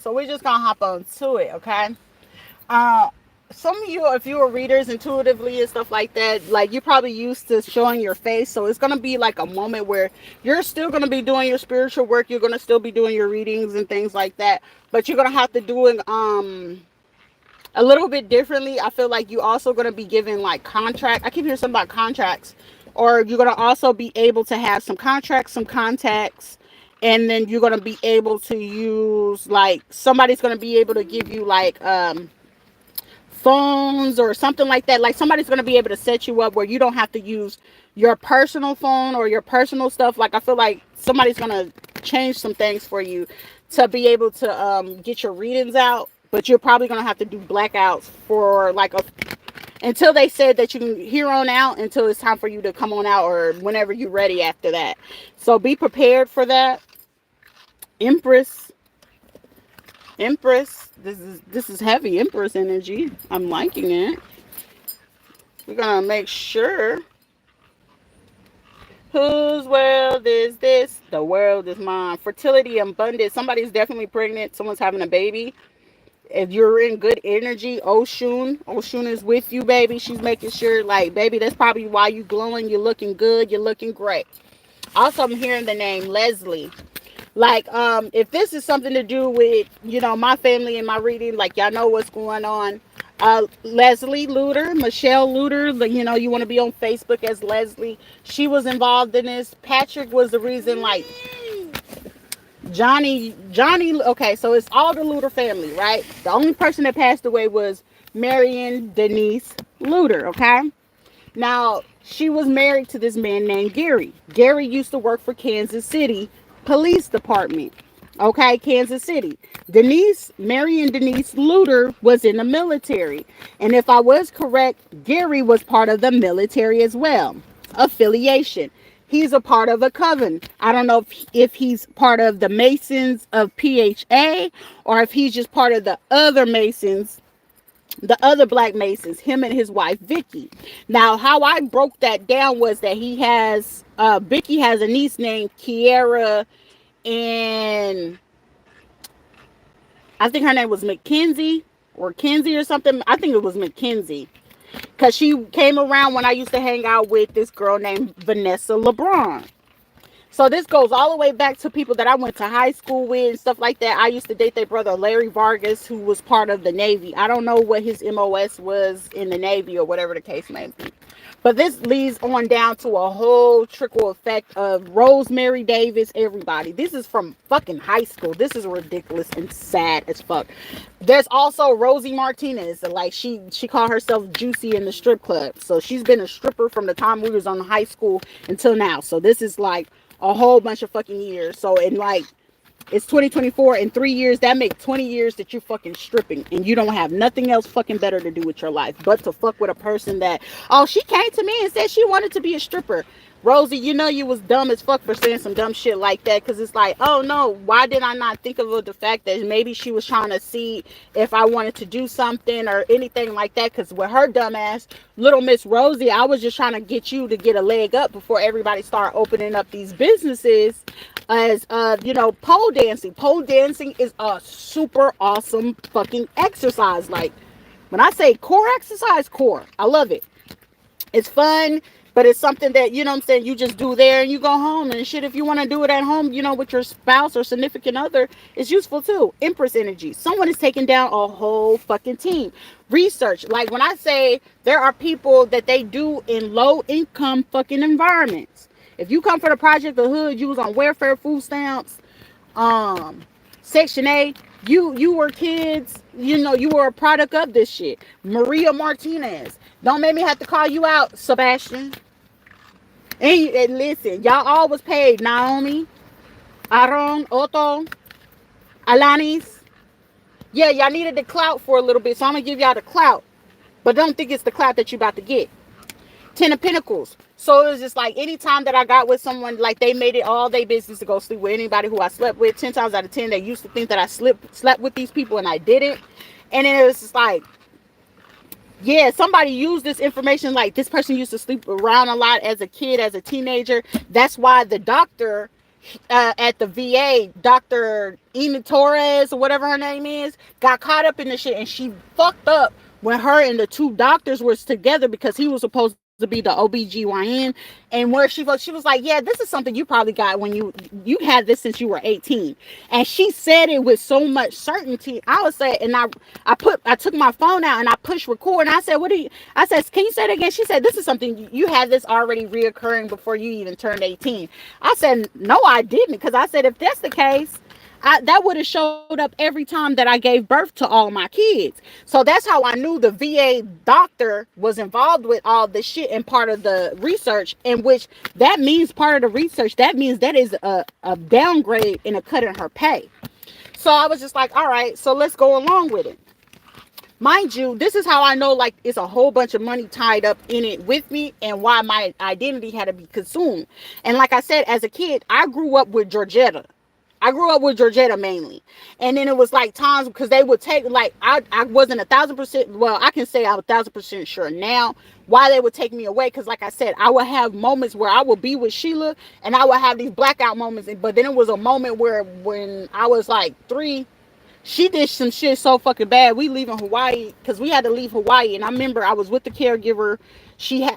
So we're just gonna hop on to it, okay? Uh, some of you, if you are readers intuitively and stuff like that, like you're probably used to showing your face. So it's gonna be like a moment where you're still gonna be doing your spiritual work. You're gonna still be doing your readings and things like that. But you're gonna have to do it a little bit differently. I feel like you also gonna be given like contract. I keep hearing something about contracts, or you're gonna also be able to have some contracts, some contacts, and then you're gonna be able to use like somebody's gonna be able to give you like phones or something like that. Like somebody's going to be able to set you up where you don't have to use your personal phone or your personal stuff. Like I feel like somebody's going to change some things for you to be able to get your readings out, but you're probably going to have to do blackouts for like a until they said that you can hear on out until it's time for you to come on out or whenever you're ready after that. So be prepared for that. Empress. Empress, this is heavy Empress energy. I'm liking it. We're gonna make sure. Whose world is this? The world is mine. Fertility, abundance. Somebody's definitely pregnant. Someone's having a baby. If you're in good energy, Oshun is with you, baby. She's making sure, like, baby, that's probably why you glowing. You're looking good. You're looking great. Also, I'm hearing the name Leslie. Like, if this is something to do with, my family and my reading, like, y'all know what's going on. Leslie Luter, Michelle Luter, you want to be on Facebook as Leslie. She was involved in this. Patrick was the reason, like, Johnny, okay, so it's all the Luter family, right? The only person that passed away was Marion Denise Luter, okay? Now, she was married to this man named Gary. Gary used to work for Kansas City Police Department. Okay, Kansas City. Marion Denise Luter was in the military. And if I was correct, Gary was part of the military as well. Affiliation. He's a part of a coven. I don't know if he's part of the Masons of PHA or if he's just part of the other Masons, the other black Masons, him and his wife Vicky. Now, how I broke that down was that Vicky has a niece named Kiera, and I think her name was Mackenzie or Kenzie or something. I think it was Mackenzie, because she came around when I used to hang out with this girl named Vanessa LeBron. So this goes all the way back to people that I went to high school with and stuff like that. I used to date their brother, Larry Vargas, who was part of the Navy. I don't know what his MOS was in the Navy or whatever the case may be. But this leads on down to a whole trickle effect of Rosemary Davis, everybody. This is from fucking high school. This is ridiculous and sad as fuck. There's also Rosie Martinez. Like, she called herself Juicy in the strip club. So she's been a stripper from the time we was on high school until now. So this is like a whole bunch of fucking years. So in like, it's 2024, in 3 years that make 20 years that you're fucking stripping and you don't have nothing else fucking better to do with your life but to fuck with a person that, oh, she came to me and said she wanted to be a stripper. Rosie, you was dumb as fuck for saying some dumb shit like that, because it's like, oh no, why did I not think of the fact that maybe she was trying to see if I wanted to do something or anything like that? Because with her dumb ass, little Miss Rosie, I was just trying to get you to get a leg up before everybody start opening up these businesses as pole dancing. Pole dancing is a super awesome fucking exercise. Like, when I say core exercise, core, I love it. It's fun, but it's something that, you know what I'm saying, you just do there and you go home and shit. If you want to do it at home, with your spouse or significant other, it's useful too. Empress energy. Someone is taking down a whole fucking team. Research. Like, when I say there are people that they do in low income fucking environments. If you come from the project, the hood, you was on welfare, food stamps, Section 8, you were kids, you were a product of this shit. Maria Martinez. Don't make me have to call you out, Sebastian. And listen, y'all all was paid. Naomi, Aaron, Otto, Alanis. Yeah, y'all needed the clout for a little bit, so I'm going to give y'all the clout. But don't think it's the clout that you about to get. Ten of Pentacles. So it was just like, anytime that I got with someone, like, they made it all their business to go sleep with anybody who I slept with. 10 times out of 10, they used to think that I slept with these people and I didn't. And then it was just like, yeah, somebody used this information. Like, this person used to sleep around a lot as a kid, as a teenager. That's why the doctor at the VA, Dr. Ina Torres or whatever her name is, got caught up in the shit, and she fucked up when her and the two doctors was together because he was supposed to be the OBGYN. And where she was like, yeah, this is something you probably got when you had this since you were 18. And she said it with so much certainty. I was saying, and I took my phone out and I pushed record, and I said, what do you, I said, can you say it again? She said, this is something you had this already reoccurring before you even turned 18. I said, no, I didn't, because I said, if that's the case, that would have showed up every time that I gave birth to all my kids. So that's how I knew the VA doctor was involved with all this shit and part of the research, in which that means part of the research. That means that is a downgrade and a cut in her pay. So I was just like, all right, so let's go along with it. Mind you, this is how I know, like, it's a whole bunch of money tied up in it with me, and why my identity had to be consumed. And like I said, as a kid, I grew up with Georgetta. I grew up with Georgetta mainly. And then it was like times, because they would take, like, I wasn't 1,000%, well, I can say I'm 1,000% sure now why they would take me away. Because like I said, I would have moments where I would be with Sheila, and I would have these blackout moments. But then it was a moment where when I was like 3, she did some shit so fucking bad. We leaving Hawaii, because we had to leave Hawaii. And I remember I was with the caregiver.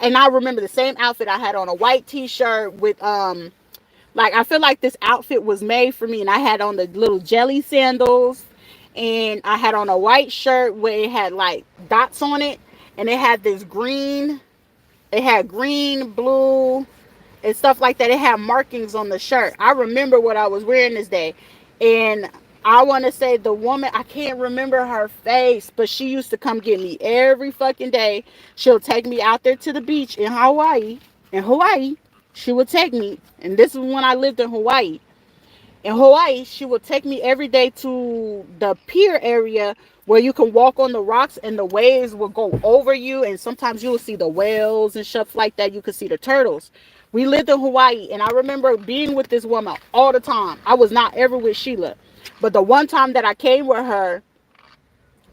And I remember the same outfit I had on, a white t-shirt with, like, I feel like this outfit was made for me, and I had on the little jelly sandals, and I had on a white shirt where it had like dots on it, and it had this green, it had green, blue, and stuff like that. It had markings on the shirt. I remember what I was wearing this day. And I want to say the woman, I can't remember her face, but she used to come get me every fucking day. She'll take me out there to the beach in Hawaii. She would take me, and this is when I lived in Hawaii. In Hawaii, she would take me every day to the pier area where you can walk on the rocks and the waves will go over you, and sometimes you will see the whales and stuff like that. You could see the turtles. We lived in Hawaii, and I remember being with this woman all the time. I was not ever with Sheila, but the one time that I came with her,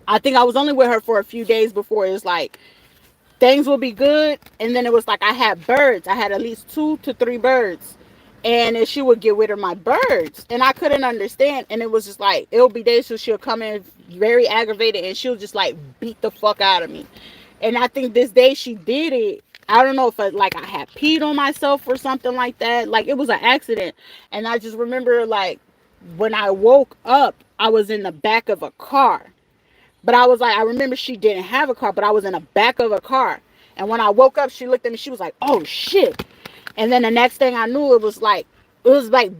I think I was only with her for a few days before it's like things will be good. And then it was like I had birds. I had at least 2 to 3 birds. And then she would get rid of my birds. And I couldn't understand. And it was just like, it'll be days so she'll come in very aggravated, and she'll just like beat the fuck out of me. And I think this day she did it. I don't know if I had peed on myself or something like that. Like, it was an accident. And I just remember, like, when I woke up, I was in the back of a car. But I was like, I remember she didn't have a car, but I was in the back of a car. And when I woke up, she looked at me. She was like, oh, shit. And then the next thing I knew, it was like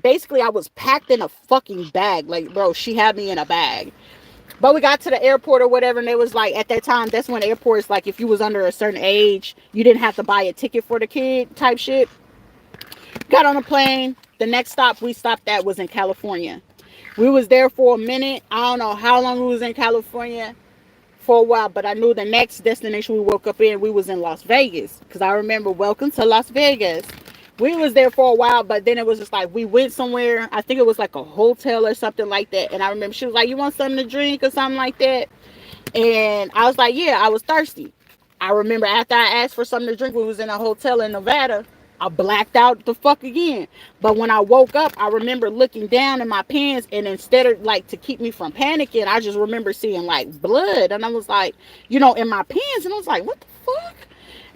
basically I was packed in a fucking bag. Like, bro, she had me in a bag. But we got to the airport or whatever, and it was like, at that time, that's when airports, like, if you was under a certain age, you didn't have to buy a ticket for the kid type shit. Got on a plane. The next stop we stopped at was in California. We was there for a minute. I don't know how long we was in California for a while, but I knew the next destination we woke up in, we was in Las Vegas. Because I remember, welcome to Las Vegas. We was there for a while, but then it was just like, we went somewhere. I think it was like a hotel or something like that. And I remember she was like, you want something to drink or something like that? And I was like, yeah, I was thirsty. I remember after I asked for something to drink, we was in a hotel in Nevada. I blacked out the fuck again. But when I woke up, I remember looking down in my pants, and instead of, like, to keep me from panicking, I just remember seeing like blood. And I was like, in my pants. And I was like, what the fuck?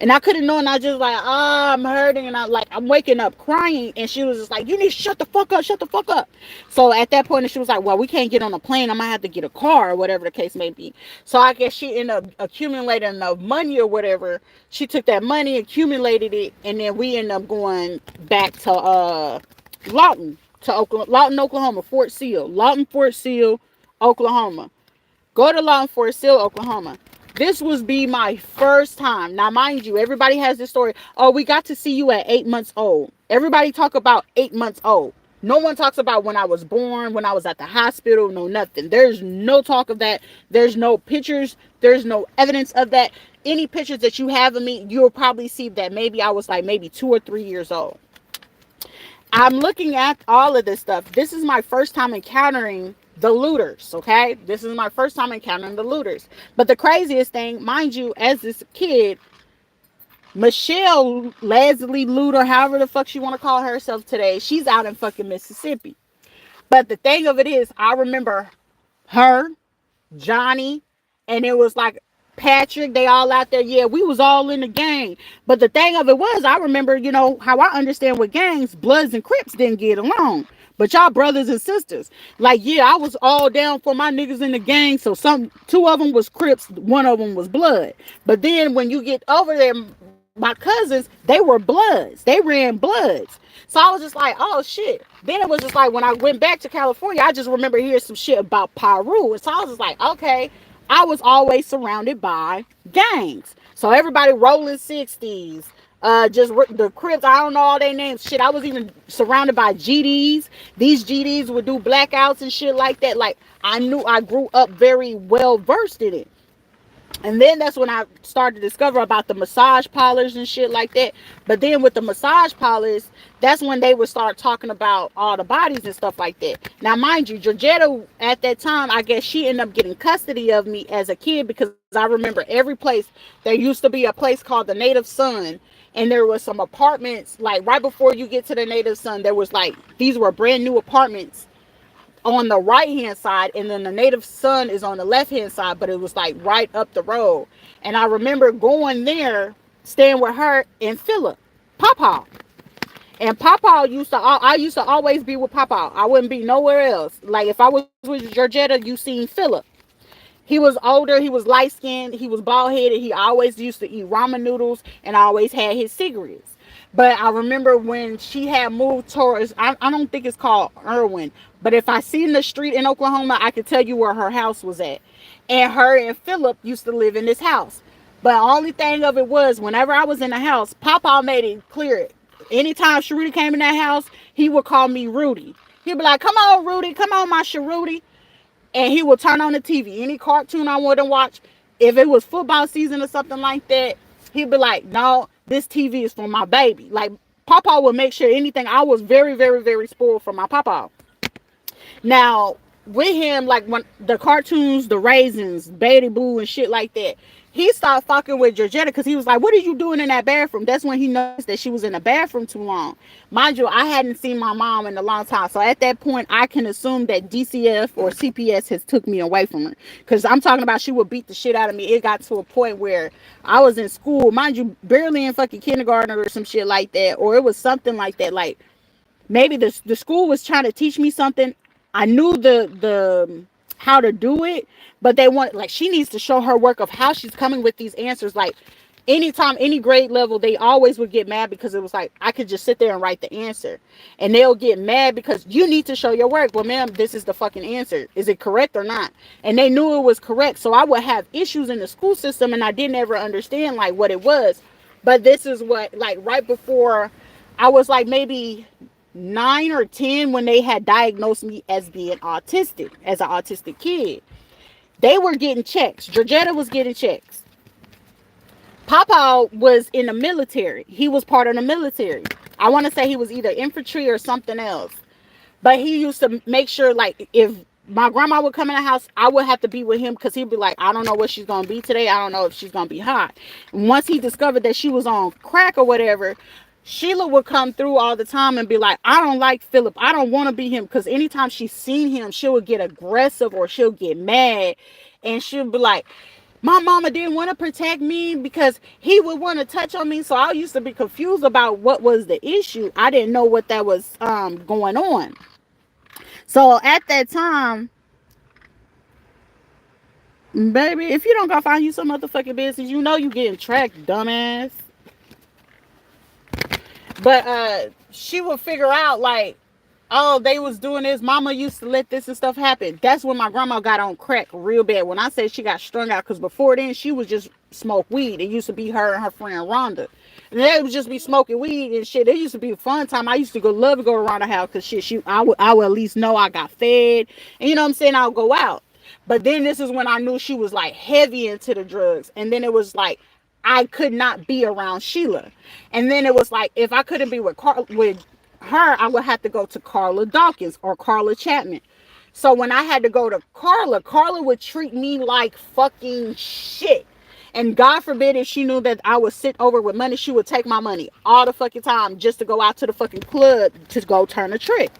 And I couldn't know, and I just like, I'm hurting, and I'm waking up crying, and she was just like, you need to shut the fuck up. So at that point, she was like, well, we can't get on a plane. I might have to get a car, or whatever the case may be. So I guess she ended up accumulating enough money or whatever. She took that money, accumulated it, and then we ended up going back to Lawton, Oklahoma, Fort Sill, Oklahoma. Go to Lawton, Fort Sill, Oklahoma. This was my first time. Now, mind you, everybody has this story. Oh, we got to see you at 8 months old. Everybody talk about 8 months old. No one talks about when I was born, when I was at the hospital, no nothing. There's no talk of that. There's no pictures. There's no evidence of that. Any pictures that you have of me, you'll probably see that maybe I was like maybe 2 or 3 years old. I'm looking at all of this stuff. This is my first time encountering the looters, okay? This is my first time encountering the looters. But the craziest thing, mind you, as this kid, Michelle Leslie Luter, however the fuck she want to call herself today, she's out in fucking Mississippi. But the thing of it is, I remember her, Johnny, and it was like Patrick, they all out there. Yeah, we was all in the gang. But the thing of it was, I remember, you know, how I understand with gangs, Bloods and Crips didn't get along. But y'all brothers and sisters. Like, yeah, I was all down for my niggas in the gang. So two of them was Crips, one of them was Blood. But then when you get over there, my cousins, they were Bloods. They ran Bloods. So I was just like, oh shit. Then it was just like when I went back to California, I just remember hearing some shit about Peru. And so I was just like, okay, I was always surrounded by gangs. So everybody rolling 60s. The Crips, I don't know all their names. Shit, I was even surrounded by GDs. These GDs would do blackouts and shit like that. Like, I grew up very well versed in it. And then that's when I started to discover about the massage parlors and shit like that. But then with the massage parlors, that's when they would start talking about all the bodies and stuff like that. Now, mind you, Georgetta, at that time, I guess she ended up getting custody of me as a kid, because I remember every place. There used to be a place called the Native Sun. And there was some apartments, like right before you get to the Native Sun, there was like, these were brand new apartments on the right hand side, and then the Native Sun is on the left hand side, but it was like right up the road. And I remember going there, staying with her and Philip, Papa. And Papa I used to always be with Papa. I wouldn't be nowhere else. Like if I was with Georgetta, you seen Philip. He was older, he was light skinned, he was bald headed, he always used to eat ramen noodles and always had his cigarettes. But I remember when she had moved towards, I don't think it's called Irwin, but if I seen the street in Oklahoma, I could tell you where her house was at. And her and Philip used to live in this house. But the only thing of it was, whenever I was in the house, Papa made it clear. Anytime Sharita came in that house, he would call me Rudy. He'd be like, come on, Rudy, come on, my Sharudy. And he would turn on the TV. Any cartoon I wanted to watch, if it was football season or something like that, he'd be like, no, this TV is for my baby. Like, Papa would make sure anything. I was very, very, very spoiled for my Papa. Now, with him, like when the cartoons, the Raisins, Betty Boo and shit like that, he started fucking with Georgetta because he was like, what are you doing in that bathroom? That's when he noticed that she was in the bathroom too long. Mind you, I hadn't seen my mom in a long time. So at that point, I can assume that DCF or CPS has took me away from her. Because I'm talking about she would beat the shit out of me. It got to a point where I was in school, mind you, barely in fucking kindergarten or some shit like that. Or it was something like that. Like, maybe the school was trying to teach me something. I knew the how to do it, but they want, like, she needs to show her work of how she's coming with these answers. Like, anytime, any grade level, they always would get mad because it was like, I could just sit there and write the answer. And they'll get mad because you need to show your work. Well, ma'am, this is the fucking answer. Is it correct or not? And they knew it was correct. So I would have issues in the school system and I didn't ever understand like what it was. But this is what, like, right before I was like maybe 9 or 10 when they had diagnosed me as being autistic, as an autistic kid. They were getting checks. Georgetta was getting checks. Papa was in the military. He was part of the military. I want to say he was either infantry or something else. But he used to make sure, like, if my grandma would come in the house, I would have to be with him because he'd be like, I don't know what she's going to be today. I don't know if she's going to be hot. And once he discovered that she was on crack or whatever, Sheila would come through all the time and be like, I don't like Philip. I don't want to be him. Because anytime she's seen him, she would get aggressive or she'll get mad. And she'll be like, my mama didn't want to protect me because he would want to touch on me. So I used to be confused about what was the issue. I didn't know what that was going on. So at that time, baby, if you don't go find you some motherfucking business, you know you getting tracked, dumbass. But she would figure out like, oh, they was doing this. Mama used to let this and stuff happen. That's when my grandma got on crack real bad. When I say she got strung out, because before then she would just smoke weed. It used to be her and her friend Rhonda. And they would just be smoking weed and shit. It used to be a fun time. I used to love to go around the house because shit, I would at least know I got fed. And you know what I'm saying? I'll go out. But then this is when I knew she was like heavy into the drugs. And then it was like, I could not be around Sheila. And then it was like, if I couldn't be with her, I would have to go to Carla Dawkins or Carla Chapman. So when I had to go to Carla would treat me like fucking shit. And God forbid if she knew that I would sit over with money, she would take my money all the fucking time just to go out to the fucking club to go turn a trick.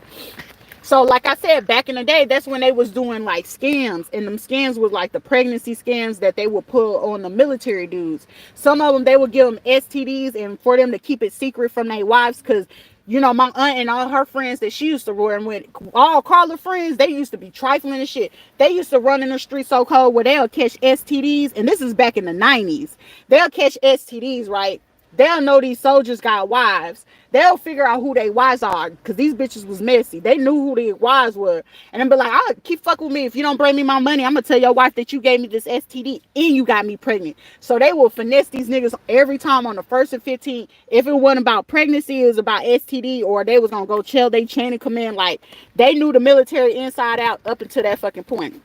So like I said, back in the day, that's when they was doing like scams, and them scams was like the pregnancy scams that they would pull on the military dudes. Some of them, they would give them STDs and for them to keep it secret from their wives, because you know, my aunt and all her friends that she used to run with, all Carla friends, they used to be trifling and shit. They used to run in the street so cold where they'll catch STDs, and this is back in the 90s. They'll catch STDs, right? They'll know these soldiers got wives. They'll figure out who they wives are, because these bitches was messy. They knew who their wives were. And then be like, I'll keep fucking with me. If you don't bring me my money, I'm going to tell your wife that you gave me this STD and you got me pregnant. So they will finesse these niggas every time on the 1st and 15th. If it wasn't about pregnancy, it was about STD, or they was going to go chill they chain of command. Like, they knew the military inside out up until that fucking point.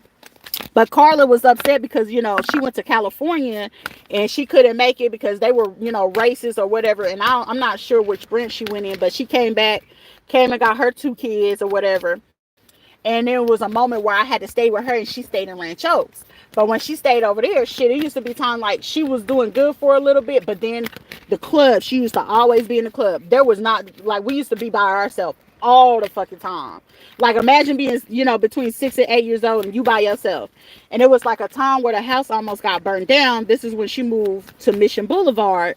But Carla was upset because, you know, she went to California and she couldn't make it because they were, you know, racist or whatever. And I'm not sure which branch she went in, but she came and got her 2 kids or whatever. And there was a moment where I had to stay with her and she stayed in Ranchos. But when she stayed over there, shit, it used to be time like she was doing good for a little bit. But then the club, she used to always be in the club. There was not, like, we used to be by ourselves all the fucking time. Like, imagine being, you know, between 6 and 8 years old and you by yourself. And it was like a time where the house almost got burned down. This is when she moved to Mission Boulevard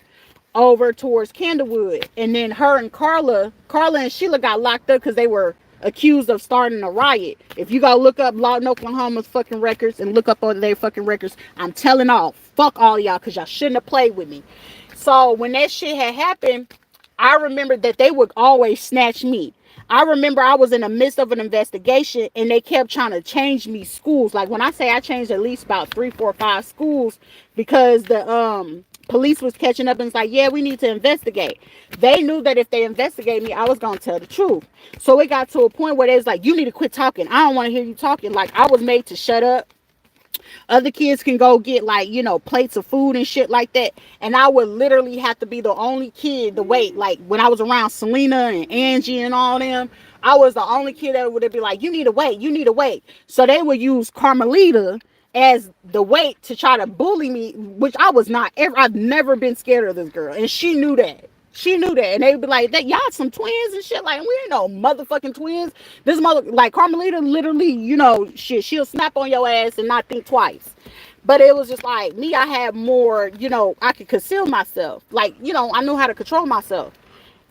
over towards Candlewood. And then her and Carla and Sheila got locked up because they were accused of starting a riot. If you go look up Lawton, Oklahoma's fucking records and look up all their fucking records, I'm telling all, fuck all y'all, because y'all shouldn't have played with me. So when that shit had happened, I remember that they would always snatch me. I remember I was in the midst of an investigation and they kept trying to change me schools. Like, when I say I changed at least about 3, 4, 5 schools because the police was catching up and it's like, yeah, we need to investigate. They knew that if they investigate me, I was going to tell the truth. So it got to a point where they was like, you need to quit talking. I don't want to hear you talking. Like, I was made to shut up. Other kids can go get, like, you know, plates of food and shit like that. And I would literally have to be the only kid to wait. Like, when I was around Selena and Angie and all them, I was the only kid that would be like, you need to wait, you need to wait. So they would use Carmelita as the weight to try to bully me, which I was not ever. I've never been scared of this girl. And she knew that. She knew that. And they would be like, that y'all some twins and shit. Like, we ain't no motherfucking twins. This mother, like, Carmelita literally, you know, shit, she'll snap on your ass and not think twice. But it was just like me, I had more, you know, I could conceal myself. Like, you know, I knew how to control myself.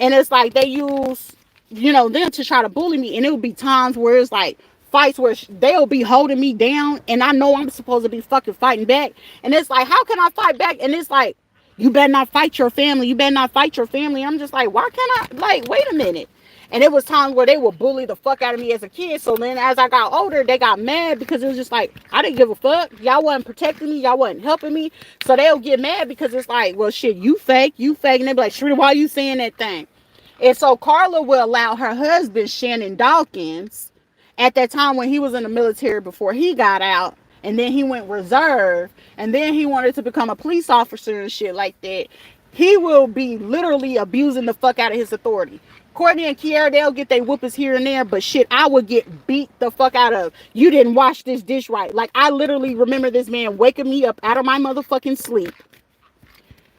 And it's like they use, you know, them to try to bully me. And it would be times where it's like fights where they'll be holding me down and I know I'm supposed to be fucking fighting back. And it's like, how can I fight back? And it's like, you better not fight your family. You better not fight your family. I'm just like, why can't I? Like, wait a minute. And it was times where they would bully the fuck out of me as a kid. So then as I got older, they got mad because it was just like, I didn't give a fuck. Y'all wasn't protecting me. Y'all wasn't helping me. So they'll get mad because it's like, well, shit, you fake. And they be like, Shrita, why are you saying that thing? And so Carla will allow her husband, Shannon Dawkins, at that time when he was in the military before he got out, and then he went reserve, and then he wanted to become a police officer and shit like that. He will be literally abusing the fuck out of his authority. Courtney and Kiara, they'll get their whoopers here and there, but shit, I would get beat the fuck out of. You didn't wash this dish right. Like, I literally remember this man waking me up out of my motherfucking sleep,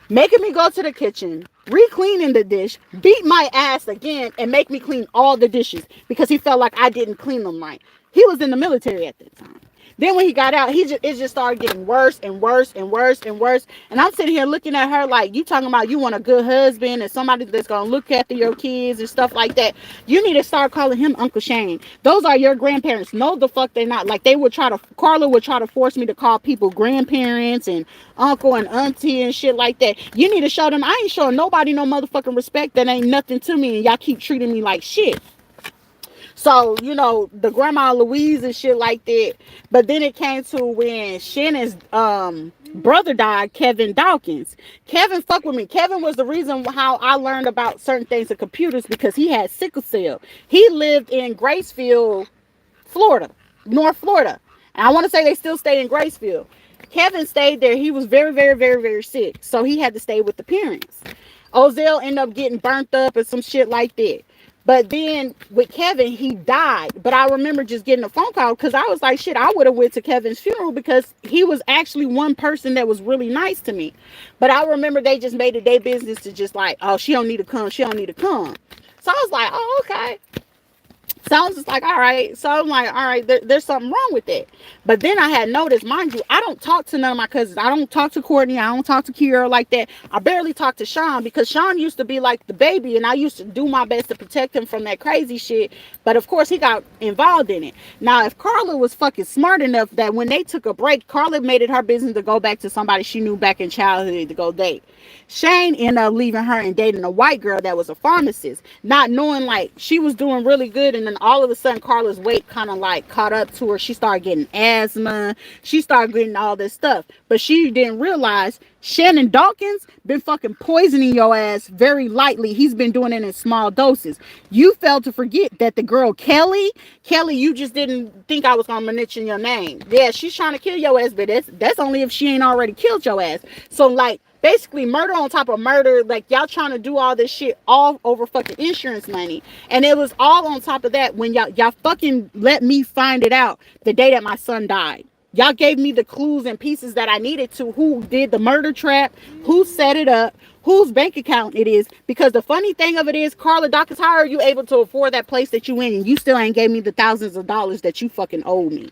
making me go to the kitchen, re-cleaning the dish, beat my ass again, and make me clean all the dishes because he felt like I didn't clean them right. He was in the military at that time. Then when he got out, it just started getting worse and worse and worse and worse. And I'm sitting here looking at her like, you talking about you want a good husband and somebody that's going to look after your kids and stuff like that. You need to start calling him Uncle Shane. Those are your grandparents. No, the fuck they're not. Like, Carla would try to force me to call people grandparents and uncle and auntie and shit like that. You need to show them I ain't showing nobody no motherfucking respect. That ain't nothing to me. And y'all keep treating me like shit. So, you know, the grandma Louise and shit like that. But then it came to when Shannon's brother died, Kevin Dawkins. Kevin fucked with me. Kevin was the reason how I learned about certain things in computers because he had sickle cell. He lived in Gracefield, Florida, North Florida. And I want to say they still stay in Gracefield. Kevin stayed there. He was very, very, very, very sick. So he had to stay with the parents. Ozell ended up getting burnt up and some shit like that. But then with Kevin, he died. But I remember just getting a phone call because I was like, shit, I would have went to Kevin's funeral because he was actually one person that was really nice to me. But I remember they just made it their business to just like, oh, she don't need to come. She don't need to come. So I was like, oh, okay. So I was just like, all right. So I'm like, all right, there's something wrong with that. But then I had noticed, mind you, I don't talk to none of my cousins. I don't talk to Courtney. I don't talk to Kira like that. I barely talk to Sean because Sean used to be like the baby and I used to do my best to protect him from that crazy shit. But of course, he got involved in it. Now, if Carla was fucking smart enough that when they took a break, Carla made it her business to go back to somebody she knew back in childhood to go date. Shane ended up leaving her and dating a white girl that was a pharmacist, not knowing like she was doing really good. And then all of a sudden, Carla's weight kind of like caught up to her. She started getting asthma. She started getting all this stuff. But she didn't realize Shannon Dawkins been fucking poisoning your ass very lightly. He's been doing it in small doses. You failed to forget that the girl Kelly, you just didn't think I was gonna mention your name. Yeah, she's trying to kill your ass, but that's only if she ain't already killed your ass. So like, basically murder on top of murder. Like, y'all trying to do all this shit all over fucking insurance money. And it was all on top of that when y'all fucking let me find it out the day that my son died. Y'all gave me the clues and pieces that I needed to who did the murder trap, who set it up, whose bank account it is. Because the funny thing of it is, Carla Dawkins, how are you able to afford that place that you in and you still ain't gave me the thousands of dollars that you fucking owe me?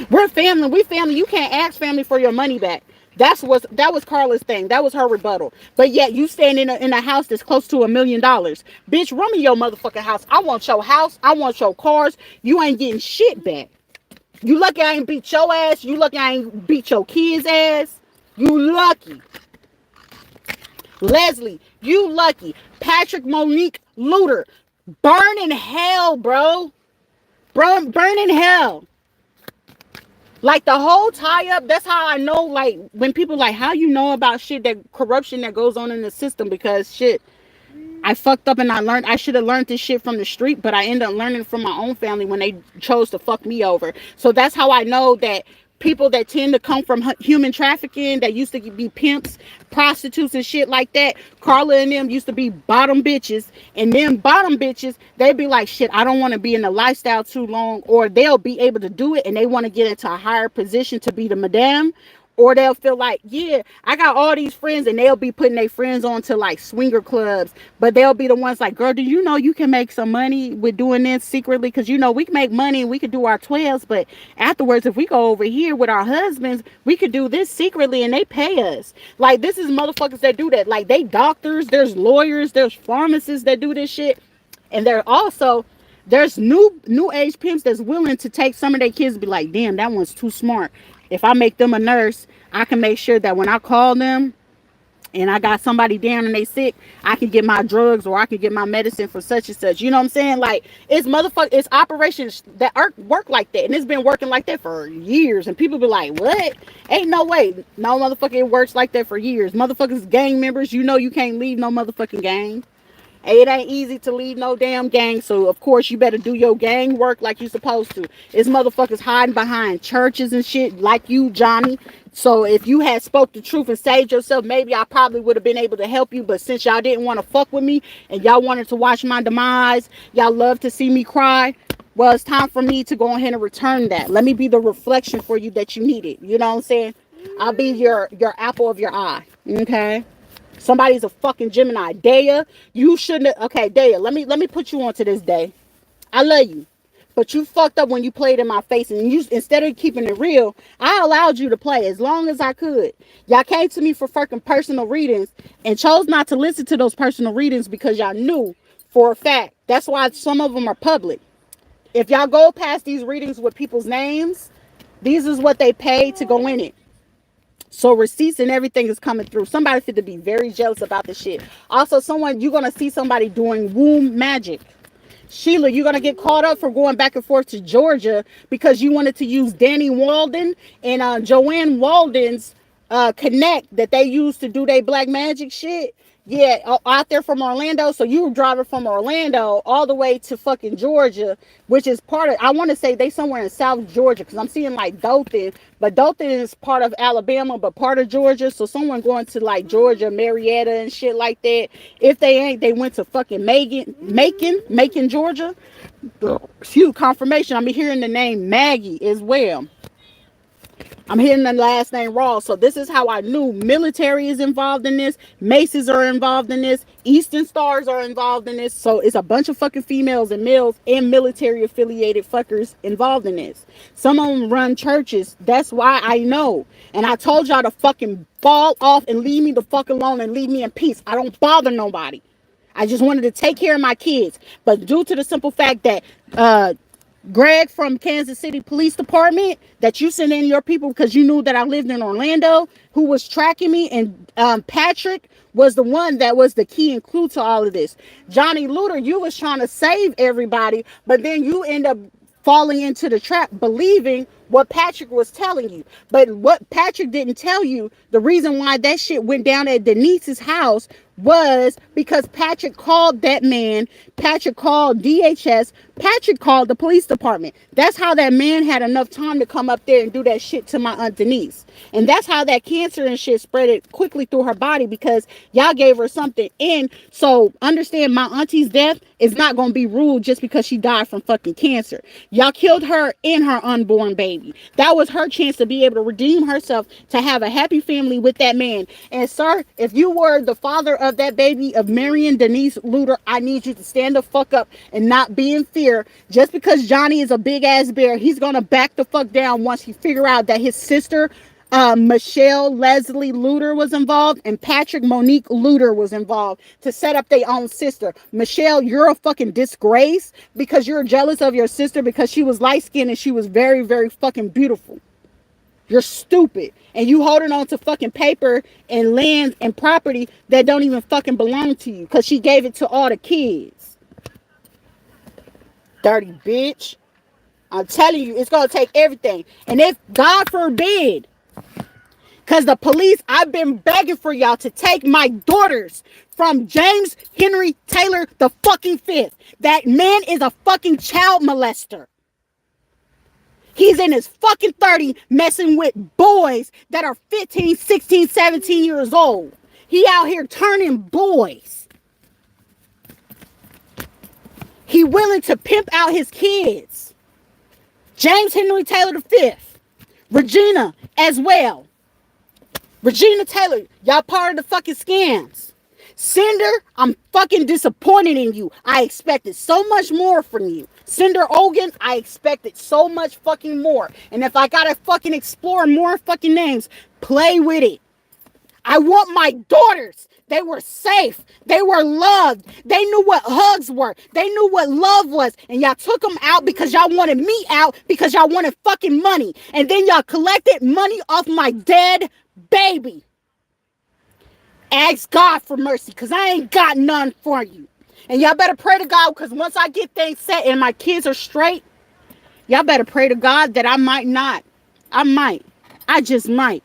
We're family. We family. You can't ask family for your money back. That was Carla's thing. That was her rebuttal. But yet you stand in a house that's close to $1 million. Bitch, run me your motherfucking house. I want your house. I want your cars. You ain't getting shit back. You lucky I ain't beat your ass. You lucky I ain't beat your kids' ass. You lucky. Leslie, you lucky. Patrick Monique Luter. Burn in hell, bro. Burn in hell. Like the whole tie-up, that's how I know, like, when people like, how you know about shit, that corruption that goes on in the system, because shit, I fucked up and I should have learned this shit from the street, but I ended up learning from my own family when they chose to fuck me over. So that's how I know that people that tend to come from human trafficking, that used to be pimps, prostitutes and shit like that, Carla and them used to be bottom bitches, and them bottom bitches, they'd be like, shit, I don't want to be in the lifestyle too long, or they'll be able to do it and they want to get into a higher position to be the madame. Or they'll feel like, yeah, I got all these friends, and they'll be putting their friends on to like swinger clubs. But they'll be the ones like, girl, do you know you can make some money with doing this secretly? Because, you know, we can make money and we could do our 12s. But afterwards, if we go over here with our husbands, we could do this secretly and they pay us. Like, this is motherfuckers that do that. Like, they doctors, there's lawyers, there's pharmacists that do this shit. And there's new age pimps that's willing to take some of their kids and be like, damn, that one's too smart. If I make them a nurse, I can make sure that when I call them and I got somebody down and they sick, I can get my drugs or I can get my medicine for such and such. You know what I'm saying? Like, it's operations that work like that. And it's been working like that for years. And people be like, what? Ain't no way. No, motherfucker, it works like that for years. Motherfuckers, gang members, you know you can't leave no motherfucking gang. It ain't easy to lead no damn gang, so of course you better do your gang work like you supposed to. It's motherfuckers hiding behind churches and shit like you, Johnny. So if you had spoke the truth and saved yourself, maybe I probably would have been able to help you. But since y'all didn't want to fuck with me and y'all wanted to watch my demise, y'all love to see me cry, well, it's time for me to go ahead and return that. Let me be the reflection for you that you needed. You know what I'm saying? I'll be your apple of your eye. Okay? Somebody's a fucking Gemini. Daya, you shouldn't have. Okay, Daya, let me put you onto this day. I love you. But you fucked up when you played in my face, and you, instead of keeping it real, I allowed you to play as long as I could. Y'all came to me for fucking personal readings and chose not to listen to those personal readings because y'all knew for a fact. That's why some of them are public. If y'all go past these readings with people's names, these is what they paid to go in it. So receipts and everything is coming through. Somebody fit to be very jealous about this shit. Also, you're going to see somebody doing womb magic. Sheila, you're going to get caught up for going back and forth to Georgia because you wanted to use Danny Walden and Joanne Walden's connect that they used to do their black magic shit. Yeah, out there from Orlando. So you were driving from Orlando all the way to fucking Georgia, which is part of, I want to say they somewhere in South Georgia, because I'm seeing like Dothan, but Dothan is part of Alabama, but part of Georgia. So someone going to like Georgia, Marietta and shit like that. If they ain't, they went to fucking Macon, Georgia. Excuse confirmation. I'm hearing the name Maggie as well. I'm hitting the last name raw. So this is how I knew military is involved in this. Maces are involved in this. Eastern Stars are involved in this. So it's a bunch of fucking females and males and military affiliated fuckers involved in this. Some of them run churches. That's why I know. And I told y'all to fucking fall off and leave me the fuck alone and leave me in peace. I don't bother nobody. I just wanted to take care of my kids. But due to the simple fact that Greg from Kansas City Police Department, that you sent in your people because you knew that I lived in Orlando, who was tracking me, and Patrick was the one that was the key and clue to all of this. Johnny Looter, you was trying to save everybody, but then you end up falling into the trap believing what Patrick was telling you. But what Patrick didn't tell you, the reason why that shit went down at Denise's house was because Patrick called that man, Patrick called DHS, Patrick called the police department. That's how that man had enough time to come up there and do that shit to my Aunt Denise. And that's how that cancer and shit spread it quickly through her body, because y'all gave her something in. So understand, my auntie's death is not going to be ruled just because she died from fucking cancer. Y'all killed her and her unborn baby. That was her chance to be able to redeem herself, to have a happy family with that man. And sir, if you were the father of that baby, of Marion Denise Looter, I need you to stand the fuck up and not be in fear. Just because Johnny is a big ass bear, he's gonna back the fuck down once he figure out that his sister Michelle Leslie Looter was involved and Patrick Monique Looter was involved to set up their own sister. Michelle, you're a fucking disgrace because you're jealous of your sister because she was light skinned and she was very, very fucking beautiful. You're stupid. And you holding on to fucking paper and land and property that don't even fucking belong to you because she gave it to all the kids. Dirty bitch. I'm telling you, it's going to take everything. And if, God forbid, because the police, I've been begging for y'all to take my daughters from James Henry Taylor the fucking fifth. That man is a fucking child molester. He's in his fucking 30s messing with boys that are 15, 16, 17 years old. He out here turning boys. He willing to pimp out his kids. James Henry Taylor V. Regina as well. Regina Taylor, y'all part of the fucking scams. Cinder, I'm fucking disappointed in you. I expected so much more from you. Cinder Ogan, I expected so much fucking more. And if I gotta fucking explore more fucking names, play with it. I want my daughters. They were safe. They were loved. They knew what hugs were. They knew what love was. And y'all took them out because y'all wanted me out because y'all wanted fucking money. And then y'all collected money off my dead baby. Ask God for mercy because I ain't got none for you. And y'all better pray to God, because once I get things set and my kids are straight, y'all better pray to God that I might not. I might. I just might.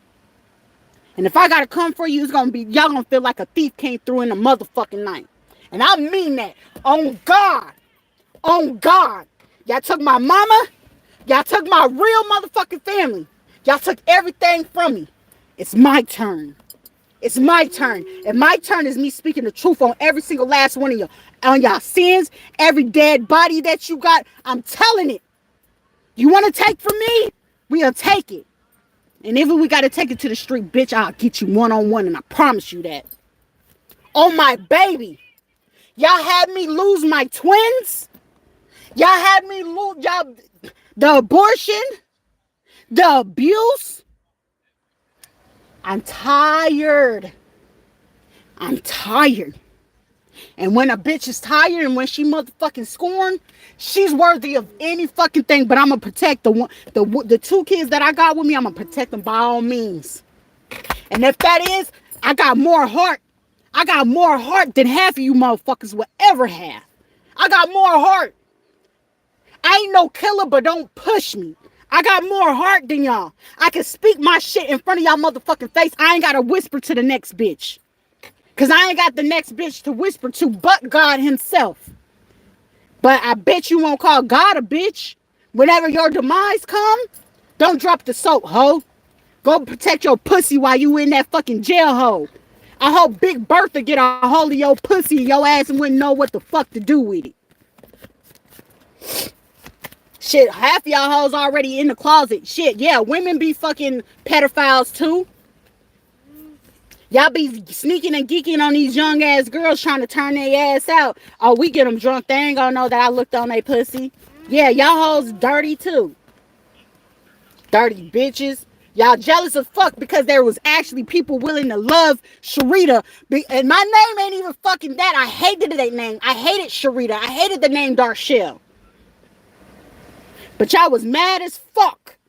And if I gotta come for you, it's gonna be, y'all gonna feel like a thief came through in the motherfucking night. And I mean that. On God. On God. Y'all took my mama. Y'all took my real motherfucking family. Y'all took everything from me. It's my turn. It's my turn. And my turn is me speaking the truth on every single last one of you. On y'all sins, every dead body that you got, I'm telling it. You want to take from me? We'll take it. And if we got to take it to the street, bitch, I'll get you one-on-one, and I promise you that. Oh, my baby. Y'all had me lose my twins. Y'all had me lose, y'all, the abortion, the abuse. I'm tired. I'm tired. And when a bitch is tired and when she motherfucking scorned, she's worthy of any fucking thing. But I'm gonna protect the two kids that I got with me. I'm gonna protect them by all means. And if that is, I got more heart. I got more heart than half of you motherfuckers will ever have. I got more heart. I ain't no killer, but don't push me. I got more heart than y'all. I can speak my shit in front of y'all motherfucking face. I ain't gotta whisper to the next bitch. Because I ain't got the next bitch to whisper to but God himself. But I bet you won't call God a bitch. Whenever your demise come, don't drop the soap, ho. Go protect your pussy while you in that fucking jail hole. I hope Big Bertha get a hold of your pussy and your ass and wouldn't know what the fuck to do with it. Shit, half y'all hoes already in the closet. Shit, yeah, women be fucking pedophiles too. Y'all be sneaking and geeking on these young ass girls trying to turn their ass out. Oh, we get them drunk. They ain't gonna know that I looked on their pussy. Yeah, y'all hoes dirty too. Dirty bitches. Y'all jealous as fuck because there was actually people willing to love Sharita. And my name ain't even fucking that. I hated that name. I hated Sharita. I hated the name Darshell. But y'all was mad as fuck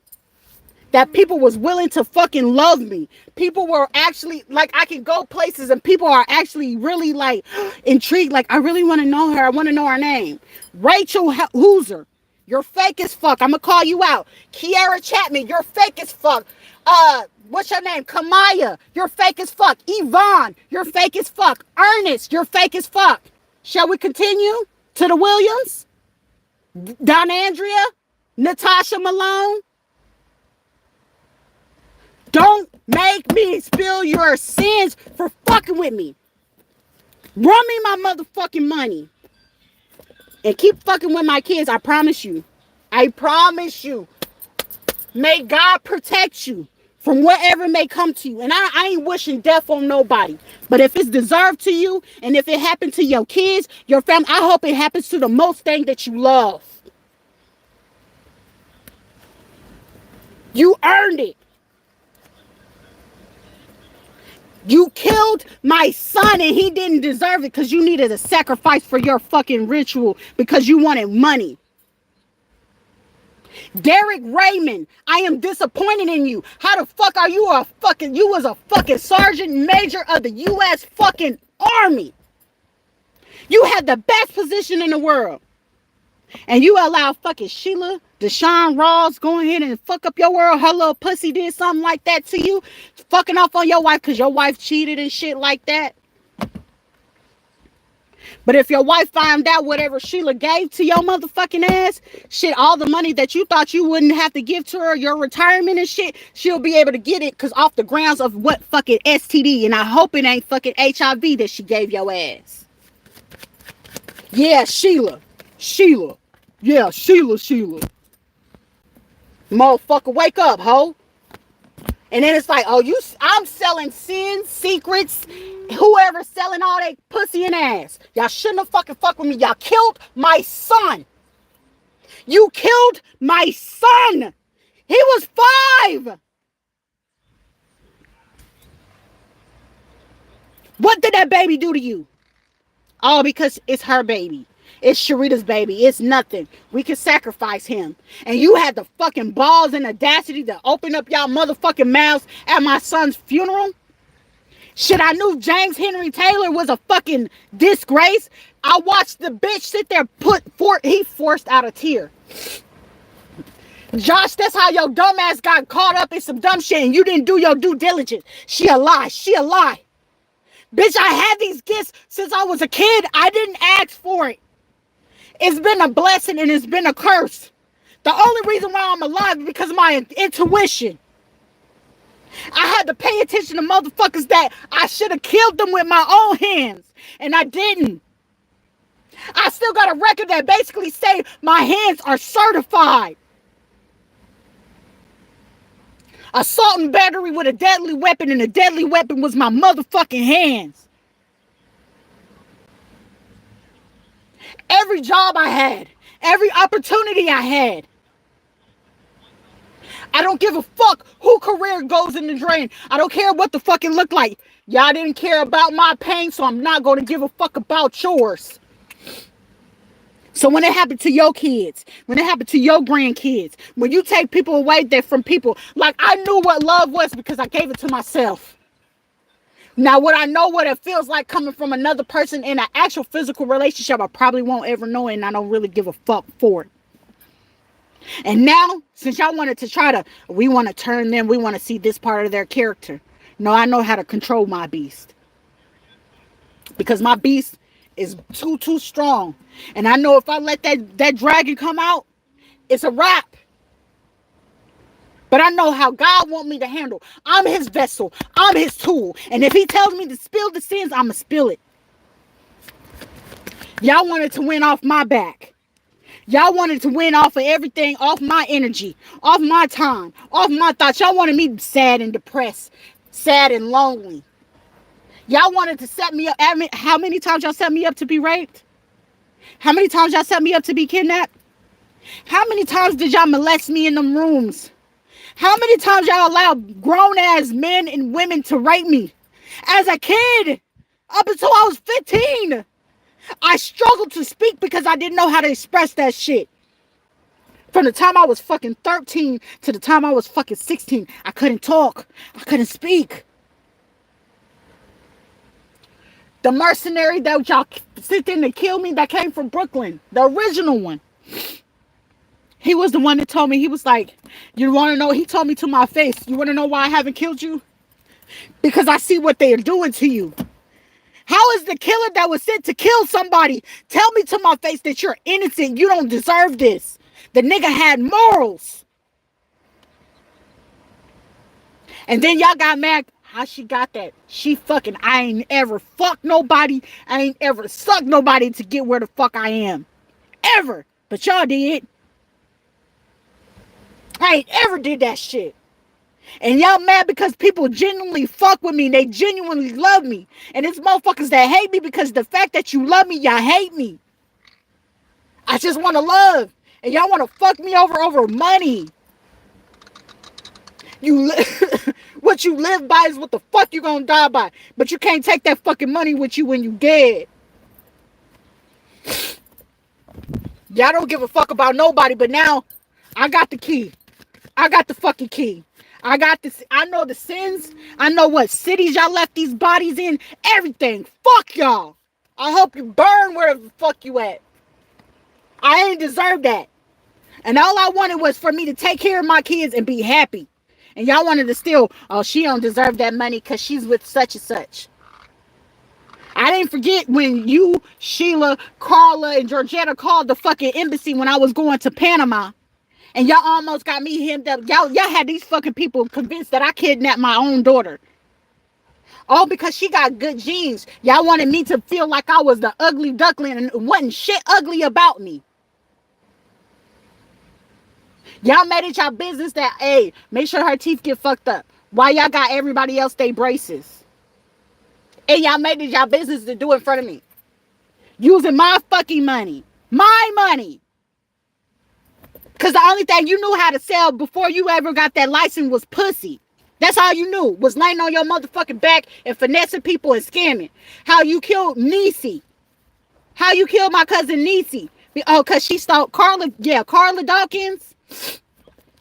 that people was willing to fucking love me. People were actually, like, I can go places and people are actually really, like, intrigued. Like, I really want to know her. I want to know her name. Rachel Hooser, you're fake as fuck. I'm going to call you out. Kiara Chapman, you're fake as fuck. What's your name? Kamaya, you're fake as fuck. Yvonne, you're fake as fuck. Ernest, you're fake as fuck. Shall we continue to the Williams? Don Andrea? Natasha Malone? Don't make me spill your sins for fucking with me. Run me my motherfucking money. And keep fucking with my kids, I promise you. I promise you. May God protect you from whatever may come to you. And I ain't wishing death on nobody. But if it's deserved to you, and if it happened to your kids, your family, I hope it happens to the most thing that you love. You earned it. You killed my son and he didn't deserve it because you needed a sacrifice for your fucking ritual because you wanted money. Derek Raymond, I am disappointed in you. How the fuck are you you was a fucking sergeant major of the U.S. fucking Army. You had the best position in the world. And you allow fucking Sheila Deshaun Ross go ahead and fuck up your world. Her little pussy did something like that to you. Fucking off on your wife because your wife cheated and shit like that. But if your wife found out whatever Sheila gave to your motherfucking ass, shit, all the money that you thought you wouldn't have to give to her, your retirement and shit, she'll be able to get it because off the grounds of what fucking STD. And I hope it ain't fucking HIV that she gave your ass. Yeah, Sheila. Yeah, Sheila. Motherfucker, wake up, ho. And then it's like, oh, I'm selling sins, secrets, whoever's selling all that pussy and ass. Y'all shouldn't have fucking fucked with me. Y'all killed my son. You killed my son. He was 5. What did that baby do to you? Oh, because it's her baby. It's Sharita's baby. It's nothing. We can sacrifice him. And you had the fucking balls and audacity to open up y'all motherfucking mouths at my son's funeral? Shit, I knew James Henry Taylor was a fucking disgrace. I watched the bitch sit there he forced out a tear. Josh, that's how your dumb ass got caught up in some dumb shit and you didn't do your due diligence. She a lie. Bitch, I had these gifts since I was a kid. I didn't ask for it. It's been a blessing and it's been a curse. The only reason why I'm alive is because of my intuition. I had to pay attention to motherfuckers that I should have killed them with my own hands. And I didn't. I still got a record that basically say my hands are certified. Assault and battery with a deadly weapon, and the deadly weapon was my motherfucking hands. Every job I had, every opportunity I had. I don't give a fuck who career goes in the drain. I don't care what the fuck it looked like. Y'all didn't care about my pain, so I'm not going to give a fuck about yours. So when it happened to your kids, when it happened to your grandkids, when you take people away there from people, like I knew what love was because I gave it to myself. Now, would I know what it feels like coming from another person in an actual physical relationship? I probably won't ever know it, and I don't really give a fuck for it. And now, since y'all wanted to we want to turn them, we want to see this part of their character. No, I know how to control my beast. because my beast is too strong. And I know if I let that dragon come out, it's a wrap. But I know how God want me to handle. I'm his vessel. I'm his tool. And if he tells me to spill the sins, I'ma spill it. Y'all wanted to win off my back. Y'all wanted to win off of everything, off my energy, off my time, off my thoughts. Y'all wanted me sad and depressed, sad and lonely. Y'all wanted to set me up. How many times y'all set me up to be raped? How many times y'all set me up to be kidnapped? How many times did y'all molest me in them rooms? How many times y'all allowed grown-ass men and women to rape me? As a kid, up until I was 15, I struggled to speak because I didn't know how to express that shit. From the time I was fucking 13 to the time I was fucking 16, I couldn't talk. I couldn't speak. The mercenary that y'all sent in to kill me that came from Brooklyn, the original one. He was the one that told me, he was like, you want to know, he told me to my face, you want to know why I haven't killed you? Because I see what they are doing to you. How is the killer that was sent to kill somebody tell me to my face that you're innocent, you don't deserve this? The nigga had morals. And then y'all got mad. How she got that? She fucking, I ain't ever fucked nobody. I ain't ever sucked nobody to get where the fuck I am. Ever. But y'all did. I ain't ever did that shit. And y'all mad because people genuinely fuck with me. They genuinely love me. And it's motherfuckers that hate me because the fact that you love me, y'all hate me. I just want to love. And y'all want to fuck me over money. What you live by is what the fuck you gonna die by. But you can't take that fucking money with you when you dead. Y'all don't give a fuck about nobody, but now I got the key. I got the fucking key. I got this. I know the sins. I know what cities y'all left these bodies in. Everything. Fuck y'all. I hope you burn where the fuck you at. I ain't deserve that. And all I wanted was for me to take care of my kids and be happy. And y'all wanted to still, oh, she don't deserve that money because she's with such and such. I didn't forget when you, Sheila, Carla, and Georgetta called the fucking embassy when I was going to Panama. And y'all almost got me hemmed up. Y'all had these fucking people convinced that I kidnapped my own daughter. All because she got good genes. Y'all wanted me to feel like I was the ugly duckling and wasn't shit ugly about me. Y'all made it y'all business that, hey, make sure her teeth get fucked up. Why y'all got everybody else they braces? And y'all made it y'all business to do it in front of me. Using my fucking money. My money. Because the only thing you knew how to sell before you ever got that license was pussy. That's all you knew. Was laying on your motherfucking back and finessing people and scamming. How you killed Niecy. How you killed my cousin Niecy. Oh, because she stole Carla. Yeah, Carla Dawkins.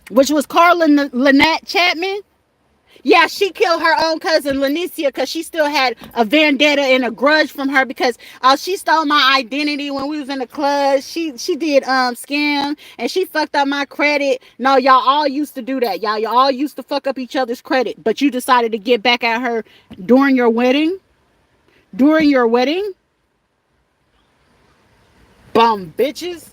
Which was Carla Lynette Chapman. Yeah, she killed her own cousin Lanicia because she still had a vendetta and a grudge from her because she stole my identity when we was in the club. She did scam and she fucked up my credit. No, y'all all used to do that. Y'all all used to fuck up each other's credit. But you decided to get back at her during your wedding. During your wedding. Bum bitches.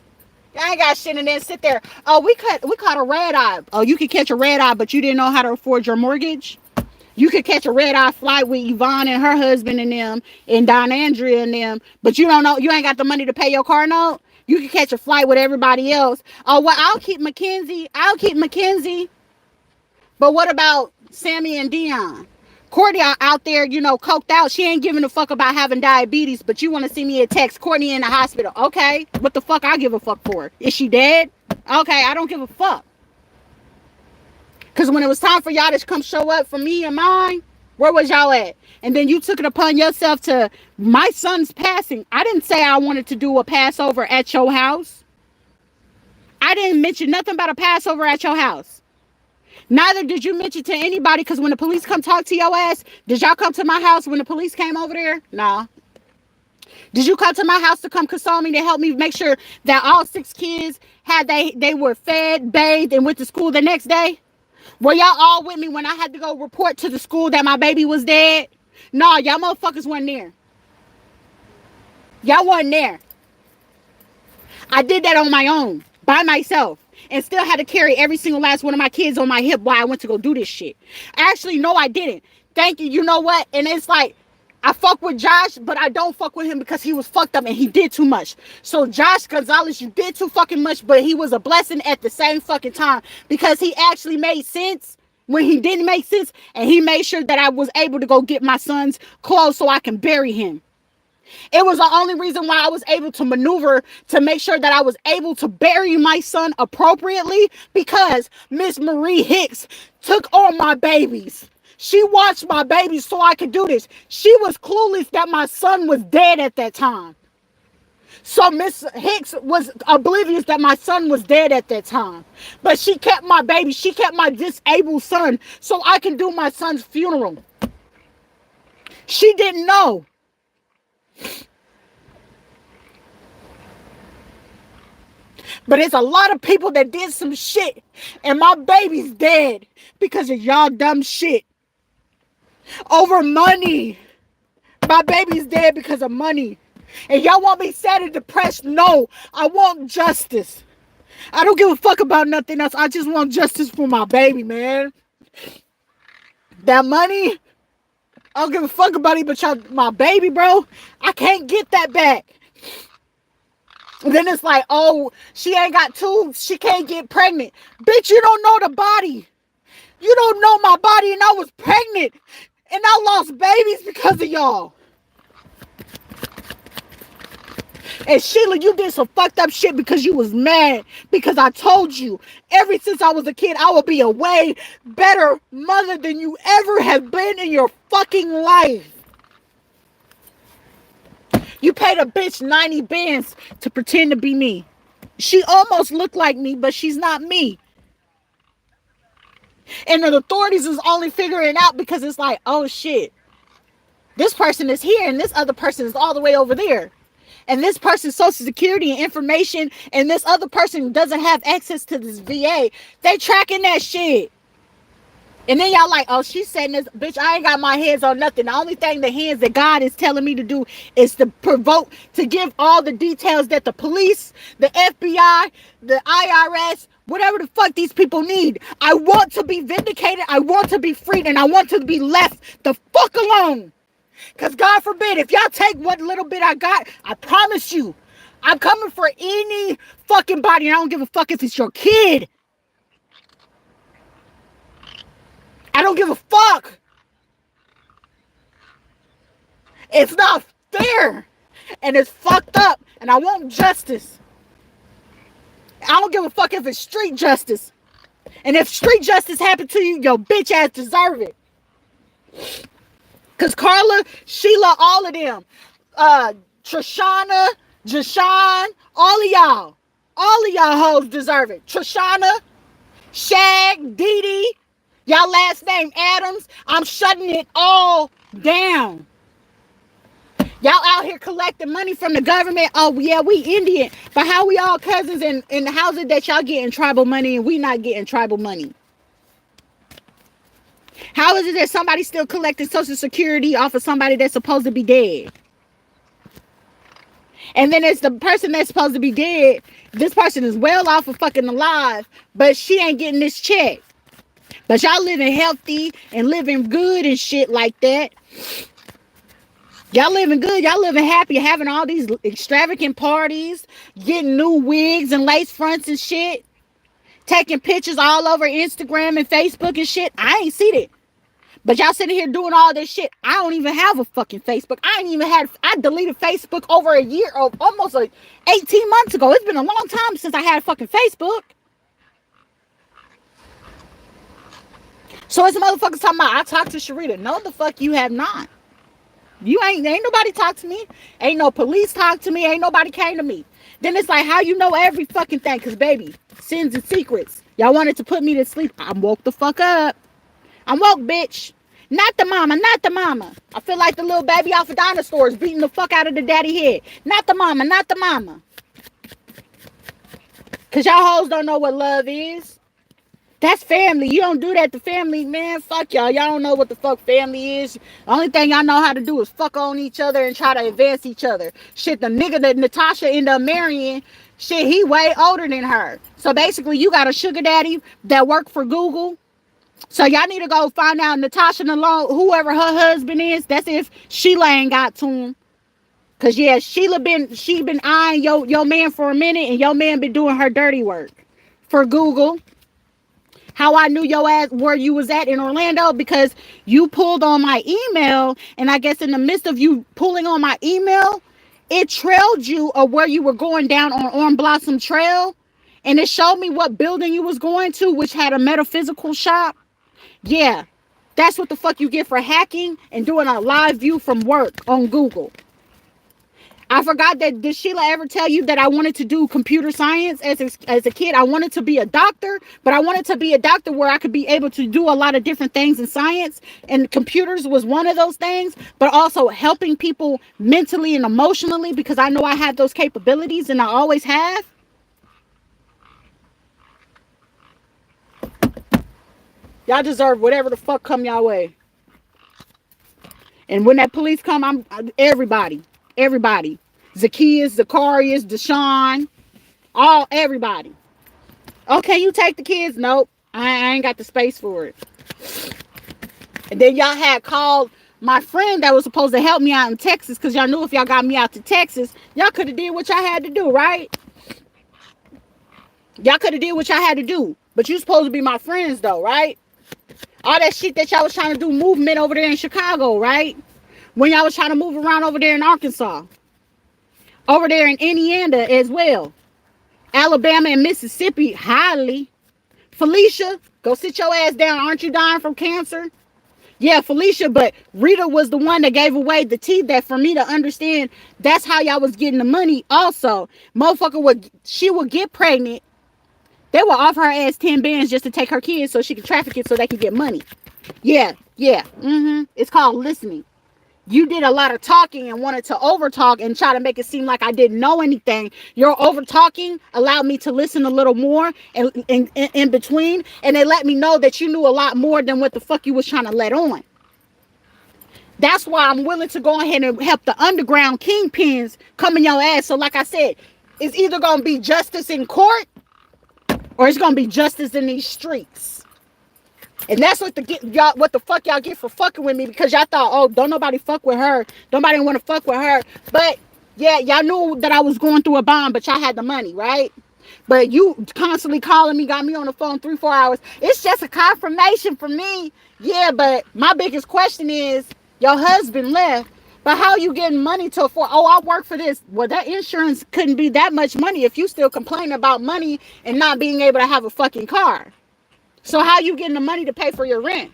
I ain't got shit and then sit there. Oh, we caught a red eye. Oh, you could catch a red eye, but you didn't know how to afford your mortgage? You could catch a red eye flight with Yvonne and her husband and them and Don Andrea and them, but you don't know, you ain't got the money to pay your car note? You could catch a flight with everybody else. Oh, well, I'll keep Mackenzie. But what about Sammy and Dion? Courtney out there, coked out. She ain't giving a fuck about having diabetes, but you want to see me a text. Courtney in the hospital. Okay, what the fuck I give a fuck for? Is she dead? Okay, I don't give a fuck. Because when it was time for y'all to come show up for me and mine, where was y'all at? And then you took it upon yourself to my son's passing. I didn't say I wanted to do a Passover at your house. I didn't mention nothing about a Passover at your house. Neither did you mention to anybody, because when the police come talk to your ass, did y'all come to my house when the police came over there? Nah. Did you come to my house to come console me, to help me make sure that all 6 kids they were fed, bathed, and went to school the next day? Were y'all all with me when I had to go report to the school that my baby was dead? Nah, y'all motherfuckers weren't there. Y'all wasn't there. I did that on my own, by myself, and still had to carry every single last one of my kids on my hip while I went to go do this shit. Actually, no, I didn't. Thank you. You know what? And it's like, I fuck with Josh, but I don't fuck with him because he was fucked up and he did too much. So Josh Gonzalez, you did too fucking much, but he was a blessing at the same fucking time because he actually made sense when he didn't make sense, and he made sure that I was able to go get my son's clothes so I can bury him. It was the only reason why I was able to maneuver to make sure that I was able to bury my son appropriately, because Miss Marie Hicks took on my babies. She watched my babies so I could do this. She was clueless that my son was dead at that time. So Miss Hicks was oblivious that my son was dead at that time. But she kept my baby. She kept my disabled son so I can do my son's funeral. She didn't know. But it's a lot of people that did some shit, and my baby's dead because of y'all dumb shit. Over money. My baby's dead because of money. And y'all want me sad and depressed? No, I want justice. I don't give a fuck about nothing else. I just want justice for my baby, man. That money, I don't give a fuck about it, but y'all, my baby, bro, I can't get that back. And then it's like, oh, she ain't got tubes. She can't get pregnant. Bitch, you don't know the body. You don't know my body, and I was pregnant. And I lost babies because of y'all. And Sheila, you did some fucked up shit because you was mad. Because I told you, ever since I was a kid, I will be a way better mother than you ever have been in your fucking life. You paid a bitch 90 bands to pretend to be me. She almost looked like me, but she's not me. And the authorities is only figuring it out because it's like, oh shit, this person is here and this other person is all the way over there. And this person's social security and information, and this other person doesn't have access to this VA. They tracking that shit. And then y'all like, oh, she's saying this. Bitch, I ain't got my hands on nothing. The only thing the hands that God is telling me to do is to provoke, to give all the details that the police, the FBI, the IRS, whatever the fuck these people need. I want to be vindicated. I want to be freed. And I want to be left the fuck alone. Because God forbid, if y'all take what little bit I got, I promise you, I'm coming for any fucking body. And I don't give a fuck if it's your kid. I don't give a fuck. It's not fair. And it's fucked up. And I want justice. I don't give a fuck if it's street justice. And if street justice happened to you, your bitch ass deserve it. Because Carla, Sheila, all of them. Trishana, Jashawn, all of y'all hoes deserve it. Trishana, Shag, Dee Dee, y'all last name Adams, I'm shutting it all down. Y'all out here collecting money from the government. Oh, yeah, we Indian. But how we all cousins, and how's it that y'all getting tribal money and we not getting tribal money? How is it that somebody's still collecting Social Security off of somebody that's supposed to be dead? And then it's the person that's supposed to be dead. This person is well off of fucking alive, but she ain't getting this check. But y'all living healthy and living good and shit like that. Y'all living good. Y'all living happy, having all these extravagant parties, getting new wigs and lace fronts and shit. Taking pictures all over Instagram and Facebook and shit. I ain't seen it. But y'all sitting here doing all this shit. I don't even have a fucking Facebook. I deleted Facebook over a year, or almost like 18 months ago. It's been a long time since I had fucking Facebook. So it's motherfuckers talking about, I talked to Rita. No, the fuck you have not. You ain't nobody talked to me. Ain't no police talked to me. Ain't nobody came to me. Then it's like, how you know every fucking thing? Because, baby, sins and secrets. Y'all wanted to put me to sleep. I'm woke the fuck up. I'm woke, bitch. Not the mama. Not the mama. I feel like the little baby off of dinosaurs beating the fuck out of the daddy head. Not the mama. Not the mama. Because y'all hoes don't know what love is. That's family. You don't do that to family, man. Fuck y'all. Y'all don't know what the fuck family is. The only thing y'all know how to do is fuck on each other and try to advance each other. Shit, the nigga that Natasha ended up marrying, shit, he way older than her. So basically, you got a sugar daddy that worked for Google. So y'all need to go find out Natasha alone, whoever her husband is. That's if Sheila ain't got to him. Cause yeah, she been eyeing your man for a minute, and your man been doing her dirty work for Google. How I knew your ass where you was at in Orlando, because you pulled on my email, and I guess in the midst of you pulling on my email, it trailed you of where you were going down on Orange Blossom Trail, and it showed me what building you was going to, which had a metaphysical shop. Yeah, that's what the fuck you get for hacking and doing a live view from work on Google. I forgot that, did Sheila ever tell you that I wanted to do computer science as a kid? I wanted to be a doctor, but I wanted to be a doctor where I could be able to do a lot of different things in science, and computers was one of those things, but also helping people mentally and emotionally, because I know I have those capabilities and I always have. Y'all deserve whatever the fuck come y'all way. And when that police come, I'm everybody. Zacchaeus, Zacharias, Deshaun, everybody. Okay, you take the kids. Nope, I ain't got the space for it. And then y'all had called my friend that was supposed to help me out in Texas, because y'all knew if y'all got me out to Texas, y'all could have did what y'all had to do, right? Y'all could have did what y'all had to do. But you supposed to be my friends though, right? All that shit that y'all was trying to do movement over there in Chicago, right? When y'all was trying to move around over there in Arkansas. Over there in Indiana as well. Alabama and Mississippi, highly. Felicia, go sit your ass down. Aren't you dying from cancer? Yeah, Felicia, but Rita was the one that gave away the tea, that for me to understand that's how y'all was getting the money also. Motherfucker she would get pregnant. They would offer her ass 10 bands just to take her kids so she could traffic it so they could get money. Yeah. It's called listening. You did a lot of talking and wanted to overtalk and try to make it seem like I didn't know anything. Your over talking allowed me to listen a little more and in between, and it let me know that you knew a lot more than what the fuck you was trying to let on. That's why I'm willing to go ahead and help the underground kingpins come in your ass. So like I said, it's either going to be justice in court or it's going to be justice in these streets. And that's what the fuck y'all get for fucking with me, because y'all thought, oh, don't nobody fuck with her. Nobody want to fuck with her. But yeah, y'all knew that I was going through a bomb, but y'all had the money, right? But you constantly calling me, got me on the phone 3-4 hours. It's just a confirmation for me. Yeah, but my biggest question is, your husband left, but how you getting money to afford? Oh, I work for this. Well, that insurance couldn't be that much money if you still complaining about money and not being able to have a fucking car. So how you getting the money to pay for your rent?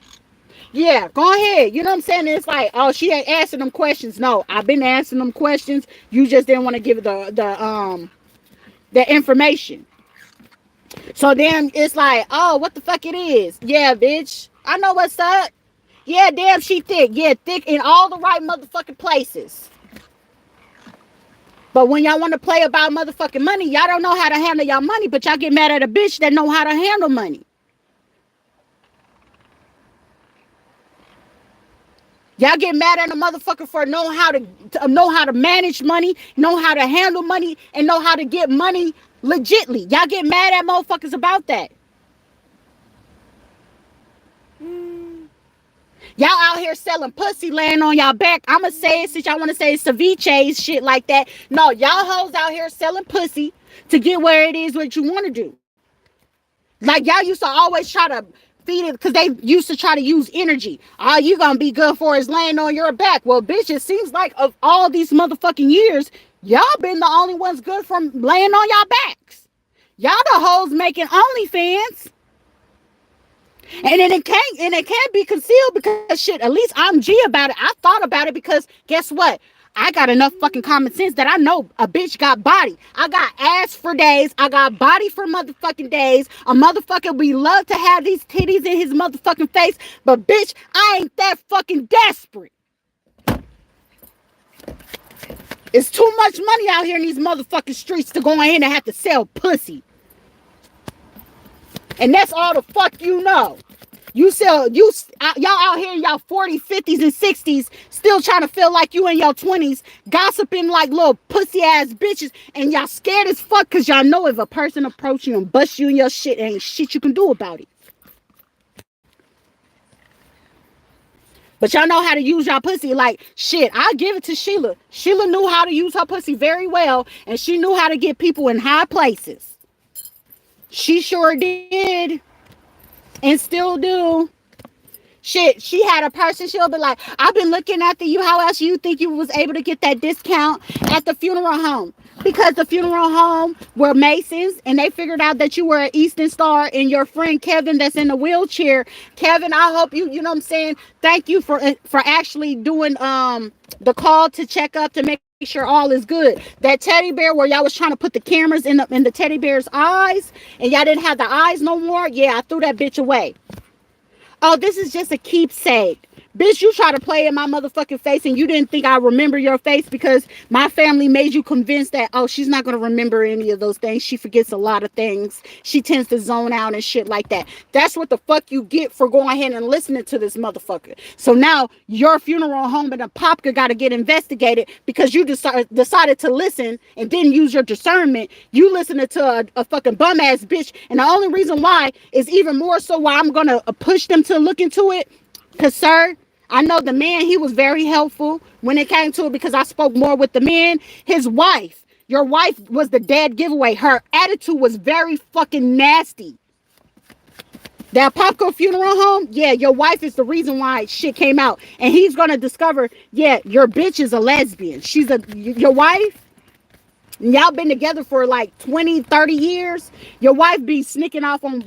Yeah, go ahead. You know what I'm saying? It's like, oh, she ain't asking them questions. No, I've been asking them questions. You just didn't want to give the information. So then it's like, oh, what the fuck it is? Yeah, bitch. I know what's up. Yeah, damn, she thick. Yeah, thick in all the right motherfucking places. But when y'all want to play about motherfucking money, y'all don't know how to handle y'all money, but y'all get mad at a bitch that know how to handle money. Y'all get mad at a motherfucker for knowing how to manage money, know how to handle money, and know how to get money legitly. Y'all get mad at motherfuckers about that. Y'all out here selling pussy, laying on y'all back. I'ma say it since y'all want to say ceviche, shit like that. No, y'all hoes out here selling pussy to get where it is what you want to do. Like y'all used to always try to feed it, because they used to try to use energy. All you gonna be good for is laying on your back. Well, bitch, it seems like of all these motherfucking years, y'all been the only ones good from laying on y'all backs. Y'all the hoes making OnlyFans. And it can't be concealed, because shit, at least I'm G about it. I thought about it, because guess what? I got enough fucking common sense that I know a bitch got body. I got ass for days. I got body for motherfucking days. A motherfucker, we love to have these titties in his motherfucking face. But bitch, I ain't that fucking desperate. It's too much money out here in these motherfucking streets to go in and have to sell pussy. And that's all the fuck you know. Y'all out here in y'all 40s, 50s, and 60s still trying to feel like you in your 20s, gossiping like little pussy ass bitches, and y'all scared as fuck because y'all know if a person approach you and bust you in your shit, ain't shit you can do about it. But y'all know how to use y'all pussy. Like, shit, I'll give it to Sheila. Sheila knew how to use her pussy very well, and she knew how to get people in high places. She sure did. And still do. Shit, she had a person, she'll be like, I've been looking after you. How else you think you was able to get that discount at the funeral home? Because the funeral home were Masons, and they figured out that you were an Eastern Star, and your friend Kevin that's in the wheelchair. Kevin, I hope you know what I'm saying? Thank you for actually doing the call to check up to make sure all is good. That teddy bear where y'all was trying to put the cameras in the teddy bear's eyes, and y'all didn't have the eyes no more. Yeah, I threw that bitch away. Oh, this is just a keepsake. Bitch, you try to play in my motherfucking face and you didn't think I remember your face because my family made you convinced that, oh, she's not going to remember any of those things. She forgets a lot of things. She tends to zone out and shit like that. That's what the fuck you get for going ahead and listening to this motherfucker. So now your funeral home and a popka got to get investigated because you decided to listen and didn't use your discernment. You listening to a fucking bum ass bitch. And the only reason why is even more so why I'm going to push them to look into it. Because, sir, I know the man, he was very helpful when it came to it because I spoke more with the man. His wife, your wife was the dead giveaway. Her attitude was very fucking nasty. That Popco funeral home, yeah, your wife is the reason why shit came out. And he's going to discover, yeah, your bitch is a lesbian. Your wife, y'all been together for like 20, 30 years. Your wife be sneaking off on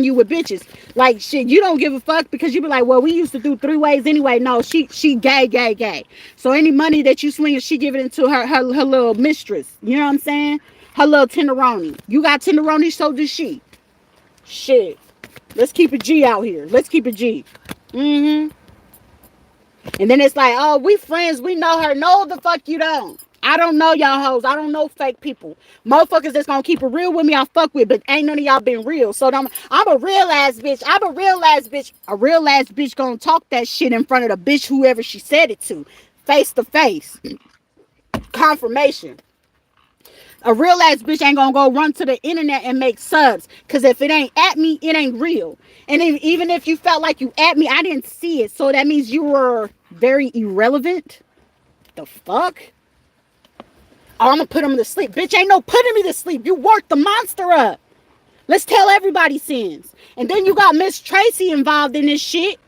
you with bitches. Like, shit, you don't give a fuck because you be like, well, we used to do 3 ways anyway. No, she gay. So any money that you swing, she give it into her little mistress. You know what I'm saying? Her little tenderoni. You got tenderoni, so does she. Shit. Let's keep it G out here. Let's keep it G. And then it's like, oh, we friends. We know her. No, the fuck you don't. I don't know y'all hoes. I don't know fake people. Motherfuckers that's gonna keep it real with me, I'll fuck with, but ain't none of y'all been real. So I'm a real ass bitch. I'm a real ass bitch. A real ass bitch gonna talk that shit in front of the bitch, whoever she said it to. Face to face. Confirmation. A real ass bitch ain't gonna go run to the internet and make subs. Cause if it ain't at me, it ain't real. And even if you felt like you at me, I didn't see it. So that means you were very irrelevant. The fuck? Oh, I'm gonna put him to sleep. Bitch, ain't no putting me to sleep. You worked the monster up. Let's tell everybody sins. And then you got Miss Tracy involved in this shit.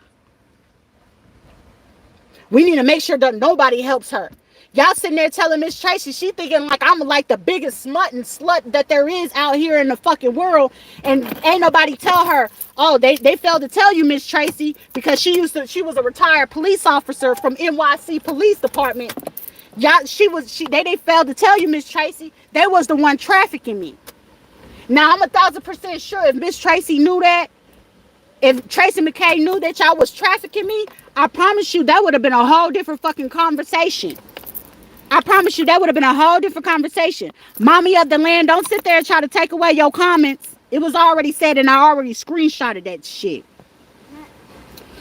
We need to make sure that nobody helps her. Y'all sitting there telling Miss Tracy, she thinking like I'm like the biggest smut and slut that there is out here in the fucking world. And ain't nobody tell her, oh, they failed to tell you, Miss Tracy, because she was a retired police officer from NYC Police Department. Y'all, they failed to tell you, Miss Tracy. They was the one trafficking me. Now, I'm 1,000% sure if Miss Tracy knew that, if Tracy McKay knew that y'all was trafficking me, I promise you that would have been a whole different fucking conversation. I promise you that would have been a whole different conversation. Mommy of the land, don't sit there and try to take away your comments. It was already said and I already screenshotted that shit.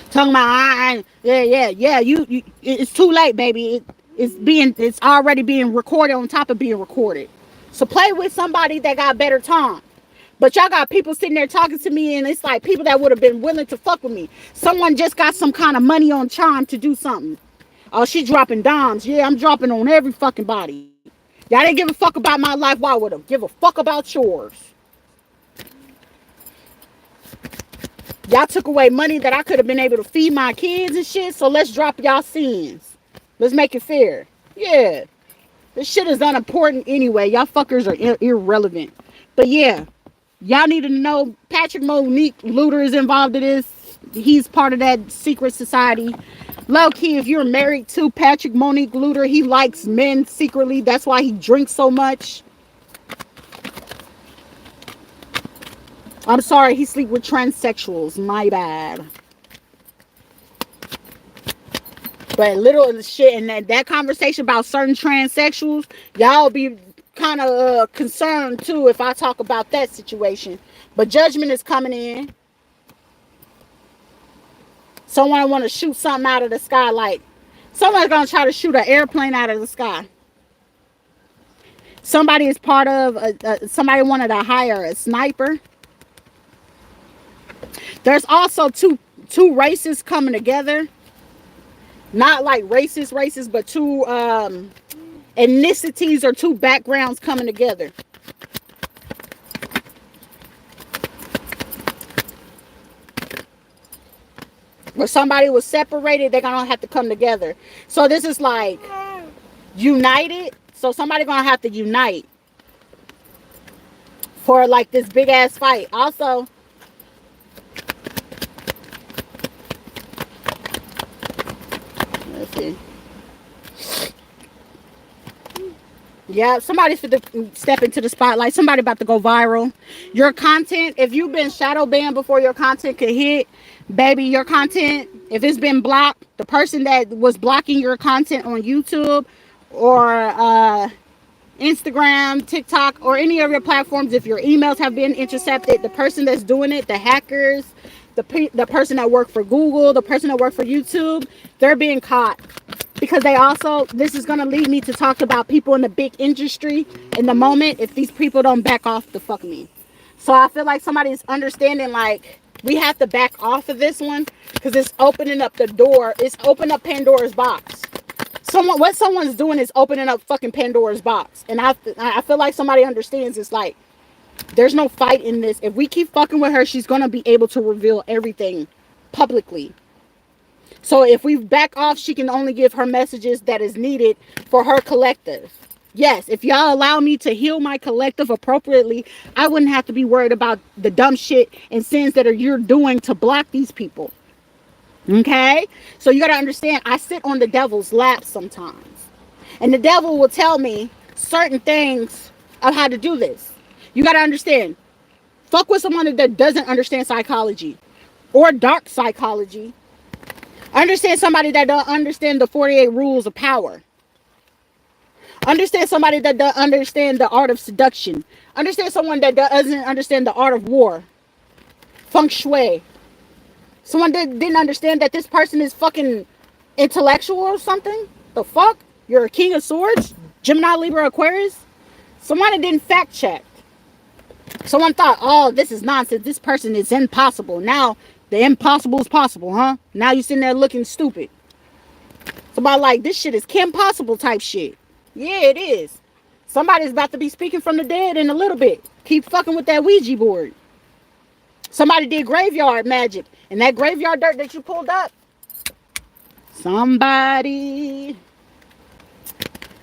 Talking about, you it's too late, baby. It's already being recorded on top of being recorded. So play with somebody that got better time. But y'all got people sitting there talking to me and it's like people that would have been willing to fuck with me. Someone just got some kind of money on charm to do something. Oh, she dropping dimes. Yeah, I'm dropping on every fucking body. Y'all didn't give a fuck about my life. Why would I give a fuck about yours? Y'all took away money that I could have been able to feed my kids and shit. So let's drop y'all sins. Let's make it fair. Yeah. This shit is unimportant anyway. Y'all fuckers are irrelevant. But yeah. Y'all need to know Patrick Monique Luter is involved in this. He's part of that secret society. Low key, if you're married to Patrick Monique Luter, he likes men secretly. That's why he drinks so much. I'm sorry, he sleep with transsexuals. My bad. But little shit and that conversation about certain transsexuals, y'all be kind of concerned too if I talk about that situation. But judgment is coming in. Someone want to shoot something out of the sky, like someone's going to try to shoot an airplane out of the sky. Somebody is part of, somebody wanted to hire a sniper. There's also two races coming together. Not like races, but two ethnicities or two backgrounds coming together. Where somebody was separated, they're going to have to come together. So this is like united. So somebody going to have to unite for like this big ass fight. Also, let's see. Yeah, somebody's to step into the spotlight. Somebody about to go viral. Your content, if you've been shadow banned before your content could hit, baby, your content, if it's been blocked, the person that was blocking your content on YouTube or Instagram, TikTok, or any of your platforms, if your emails have been intercepted, the person that's doing it, the hackers, the person that worked for Google, the person that worked for YouTube, they're being caught. Because they also, this is going to lead me to talk about people in the big industry in the moment if these people don't back off the fuck me. So I feel like somebody's understanding, like, we have to back off of this one because it's opening up the door. It's opening up Pandora's box. What someone's doing is opening up fucking Pandora's box. And I feel like somebody understands. It's like, there's no fight in this. If we keep fucking with her, she's going to be able to reveal everything publicly. So if we back off, she can only give her messages that is needed for her collective. Yes, if y'all allow me to heal my collective appropriately, I wouldn't have to be worried about the dumb shit and sins that you're doing to block these people. Okay? So you got to understand, I sit on the devil's lap sometimes. And the devil will tell me certain things of how to do this. You got to understand, fuck with someone that doesn't understand psychology or dark psychology. Understand somebody that don't understand the 48 rules of power. Understand somebody that doesn't understand the art of seduction. Understand someone that doesn't understand the art of war. Feng shui. Someone that didn't understand that this person is fucking intellectual or something. The fuck? You're a king of swords? Gemini, Libra, Aquarius? Someone that didn't fact check. Someone thought, oh, this is nonsense. This person is impossible. Now, the impossible is possible, huh? Now you sitting there looking stupid. Somebody like, this shit is Kim Possible type shit. Yeah, it is. Somebody's about to be speaking from the dead in a little bit. Keep fucking with that Ouija board. Somebody did graveyard magic. And that graveyard dirt that you pulled up, somebody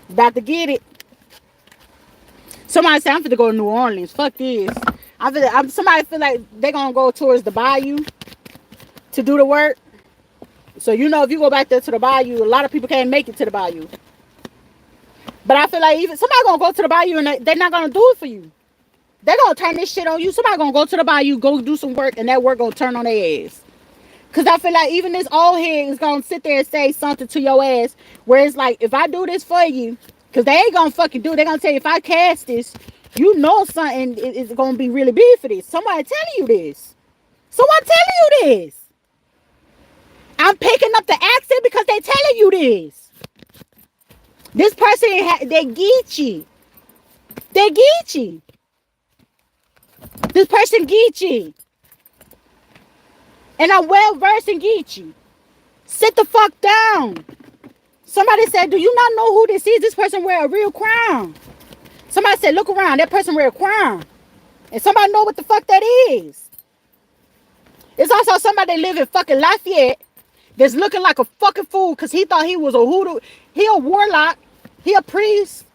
about to get it. Somebody said, I'm finna go to New Orleans. Fuck this. Somebody feel like they're going to go towards the bayou to do the work. So, you know, if you go back there to the bayou, a lot of people can't make it to the bayou. But I feel like even somebody going to go to the bayou and they're not going to do it for you. They're going to turn this shit on you. Somebody going to go to the bayou, go do some work, and that work going to turn on their ass. Because I feel like even this old head is going to sit there and say something to your ass where it's like, if I do this for you, because they ain't going to fucking do it. They're going to tell you, if I cast this, you know something is going to be really big for this. Somebody telling you this. Someone telling you this. I'm picking up the accent because they telling you this. This person, they geeky. They geeky. This person geeky. And I'm well versed in geeky. Sit the fuck down. Somebody said, do you not know who this is? This person wear a real crown. Somebody said, look around. That person wear a crown. And somebody know what the fuck that is. It's also somebody that live in fucking Lafayette that's looking like a fucking fool because he thought he was a hoodoo. He a warlock. He a priest.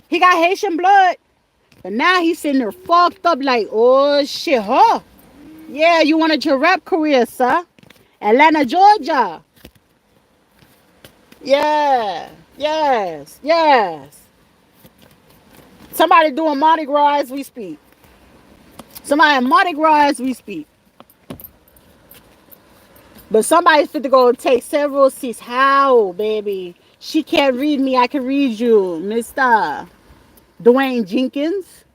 He got Haitian blood. But now he's sitting there fucked up like, oh shit, huh? Yeah, you wanted your rap career, sir. Atlanta, Georgia. Yeah. Yes. Yes. Somebody doing Mardi Gras as we speak. Somebody in Mardi Gras as we speak. But somebody's fit to go take several seats. How, baby? She can't read me. I can read you, mister. Dwayne Jenkins.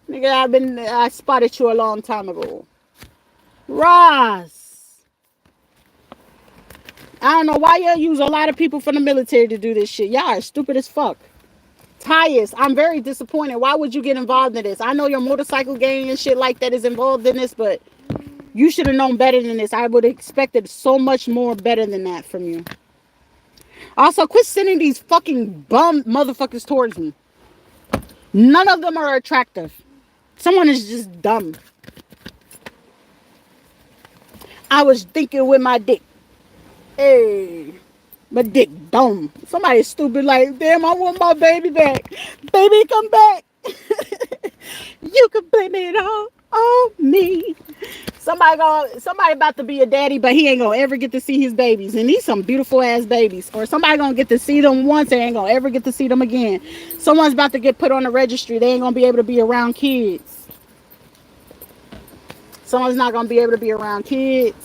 Nigga, I spotted you a long time ago. Ross. I don't know why y'all use a lot of people from the military to do this shit. Y'all are stupid as fuck. Tyus, I'm very disappointed. Why would you get involved in this? I know your motorcycle gang and shit like that is involved in this, but you should have known better than this. I would have expected so much more better than that from you. Also, quit sending these fucking bum motherfuckers towards me. None of them are attractive. Someone is just dumb. I was thinking with my dick. Hey, my dick dumb. Somebody stupid like, damn, I want my baby back. Baby, come back. You can blame it all on me. Somebody about to be a daddy, but he ain't gonna ever get to see his babies. And these some beautiful ass babies. Or somebody gonna get to see them once and ain't gonna ever get to see them again. Someone's about to get put on the registry. They ain't gonna be able to be around kids. Someone's not gonna be able to be around kids.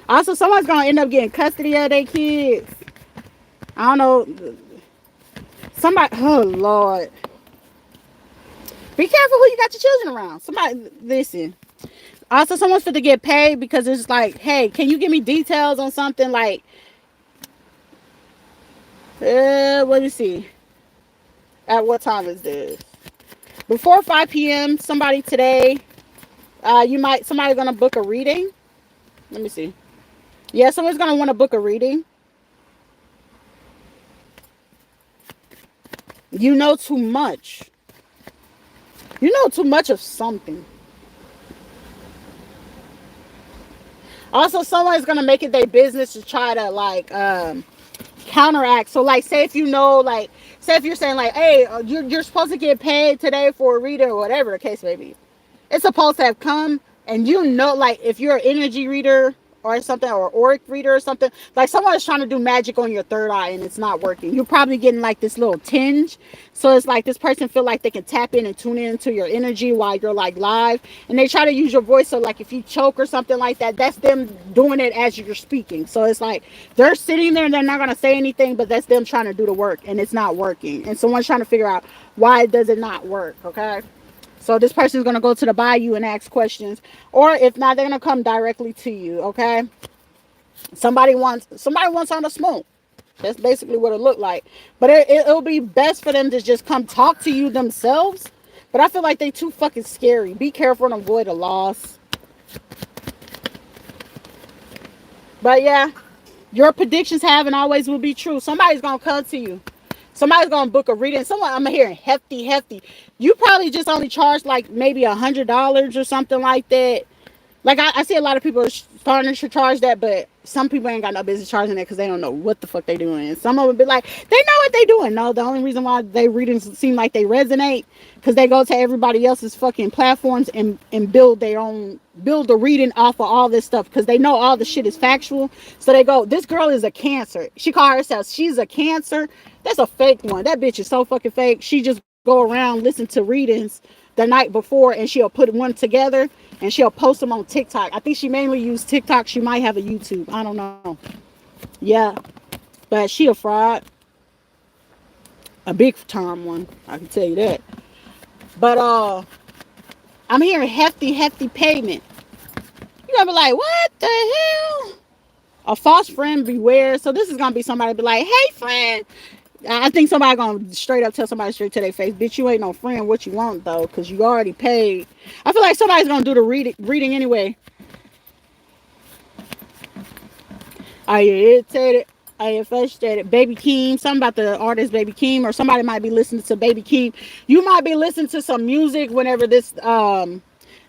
Also, someone's gonna end up getting custody of their kids. I don't know. Somebody, oh Lord. Be careful who you got your children around. Somebody, listen. Also, someone's fit to get paid because it's like, hey, can you give me details on something like, let me see. At what time is this? Before 5 p.m., somebody today, somebody gonna book a reading. Let me see. Yeah, someone's gonna want to book a reading. You know too much. You know too much of something. Also, someone's gonna make it their business to try to like counteract. So like, say if you know, like, say if you're saying like, hey, you're supposed to get paid today for a reader or whatever the case may be. It's supposed to have come, and you know, like if you're an energy reader or something, or auric reader or something, like someone is trying to do magic on your third eye and it's not working. You're probably getting like this little tinge. So it's like this person feel like they can tap in and tune into your energy while you're like live, and they try to use your voice. So like if you choke or something like that, that's them doing it as you're speaking. So it's like they're sitting there and they're not going to say anything, but that's them trying to do the work and it's not working. And someone's trying to figure out why does it not work. Okay. So this person is going to go to the bayou and ask questions. Or if not, they're going to come directly to you, okay? Somebody wants on the smoke. That's basically what it looked like. But it'll be best for them to just come talk to you themselves. But I feel like they too fucking scary. Be careful and avoid a loss. But yeah, your predictions have and always will be true. Somebody's going to come to you. Somebody's gonna book a reading. I'm hearing hefty. You probably just only charge like maybe $100 or something like that. Like I see a lot of people starting to charge that, but some people ain't got no business charging that because they don't know what the fuck they doing. And some of them be like, they know what they doing. No, the only reason why they readings seem like they resonate because they go to everybody else's fucking platforms and build the reading off of all this stuff because they know all the shit is factual. So they go, this girl is a Cancer. She called herself, she's a Cancer. That's a fake one. That bitch is so fucking fake. She just go around listen to readings the night before and she'll put one together and she'll post them on TikTok. I think she mainly used TikTok. She might have a YouTube. I don't know. Yeah. But she a fraud. A big time one. I can tell you that. But I'm hearing hefty payment. You're gonna be like, what the hell? A false friend beware. So this is gonna be somebody be like, hey friend. I think somebody gonna straight up tell somebody straight to their face, bitch, you ain't no friend. What you want though? Because you already paid. I feel like somebody's gonna do the reading anyway. Are you irritated? Are you frustrated? Baby Keem, something about the artist Baby Keem, or somebody might be listening to Baby Keem. You might be listening to some music whenever this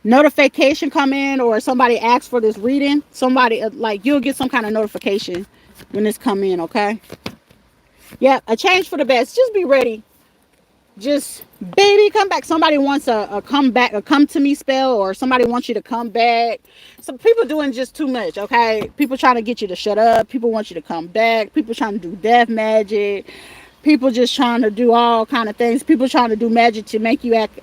notification come in, or somebody asks for this reading. Somebody like you'll get some kind of notification when this come in. Okay. Yeah, a change for the best. Just be ready. Just, baby, come back. Somebody wants a come back, a come to me spell, or somebody wants you to come back. Some people doing just too much, okay? People trying to get you to shut up. People want you to come back. People trying to do death magic. People just trying to do all kind of things. People trying to do magic to make you act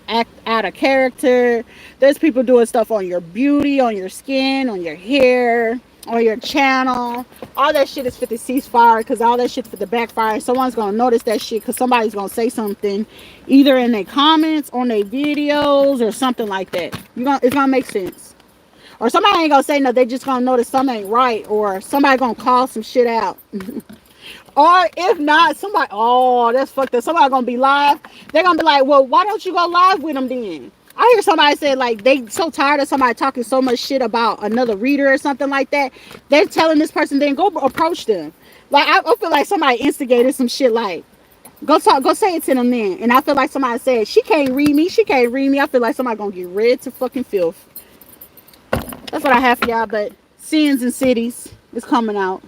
out of character. There's people doing stuff on your beauty, on your skin, on your hair, on your channel. All that shit is for the ceasefire, because all that shit for the backfire. And someone's gonna notice that shit because somebody's gonna say something either in their comments, on their videos, or something like that. It's gonna make sense. Or somebody ain't gonna say no, they just gonna notice something ain't right, or somebody gonna call some shit out. Or if not, somebody, oh, that's fucked up. Somebody gonna be live. They're gonna be like, well, why don't you go live with them then? I hear somebody say, like, they so tired of somebody talking so much shit about another reader or something like that. They're telling this person, then go approach them. Like, I feel like somebody instigated some shit, like, go say it to them then. And I feel like somebody said, she can't read me. I feel like somebody gonna get red to fucking filth. That's what I have for y'all. But Sins and Cities is coming out.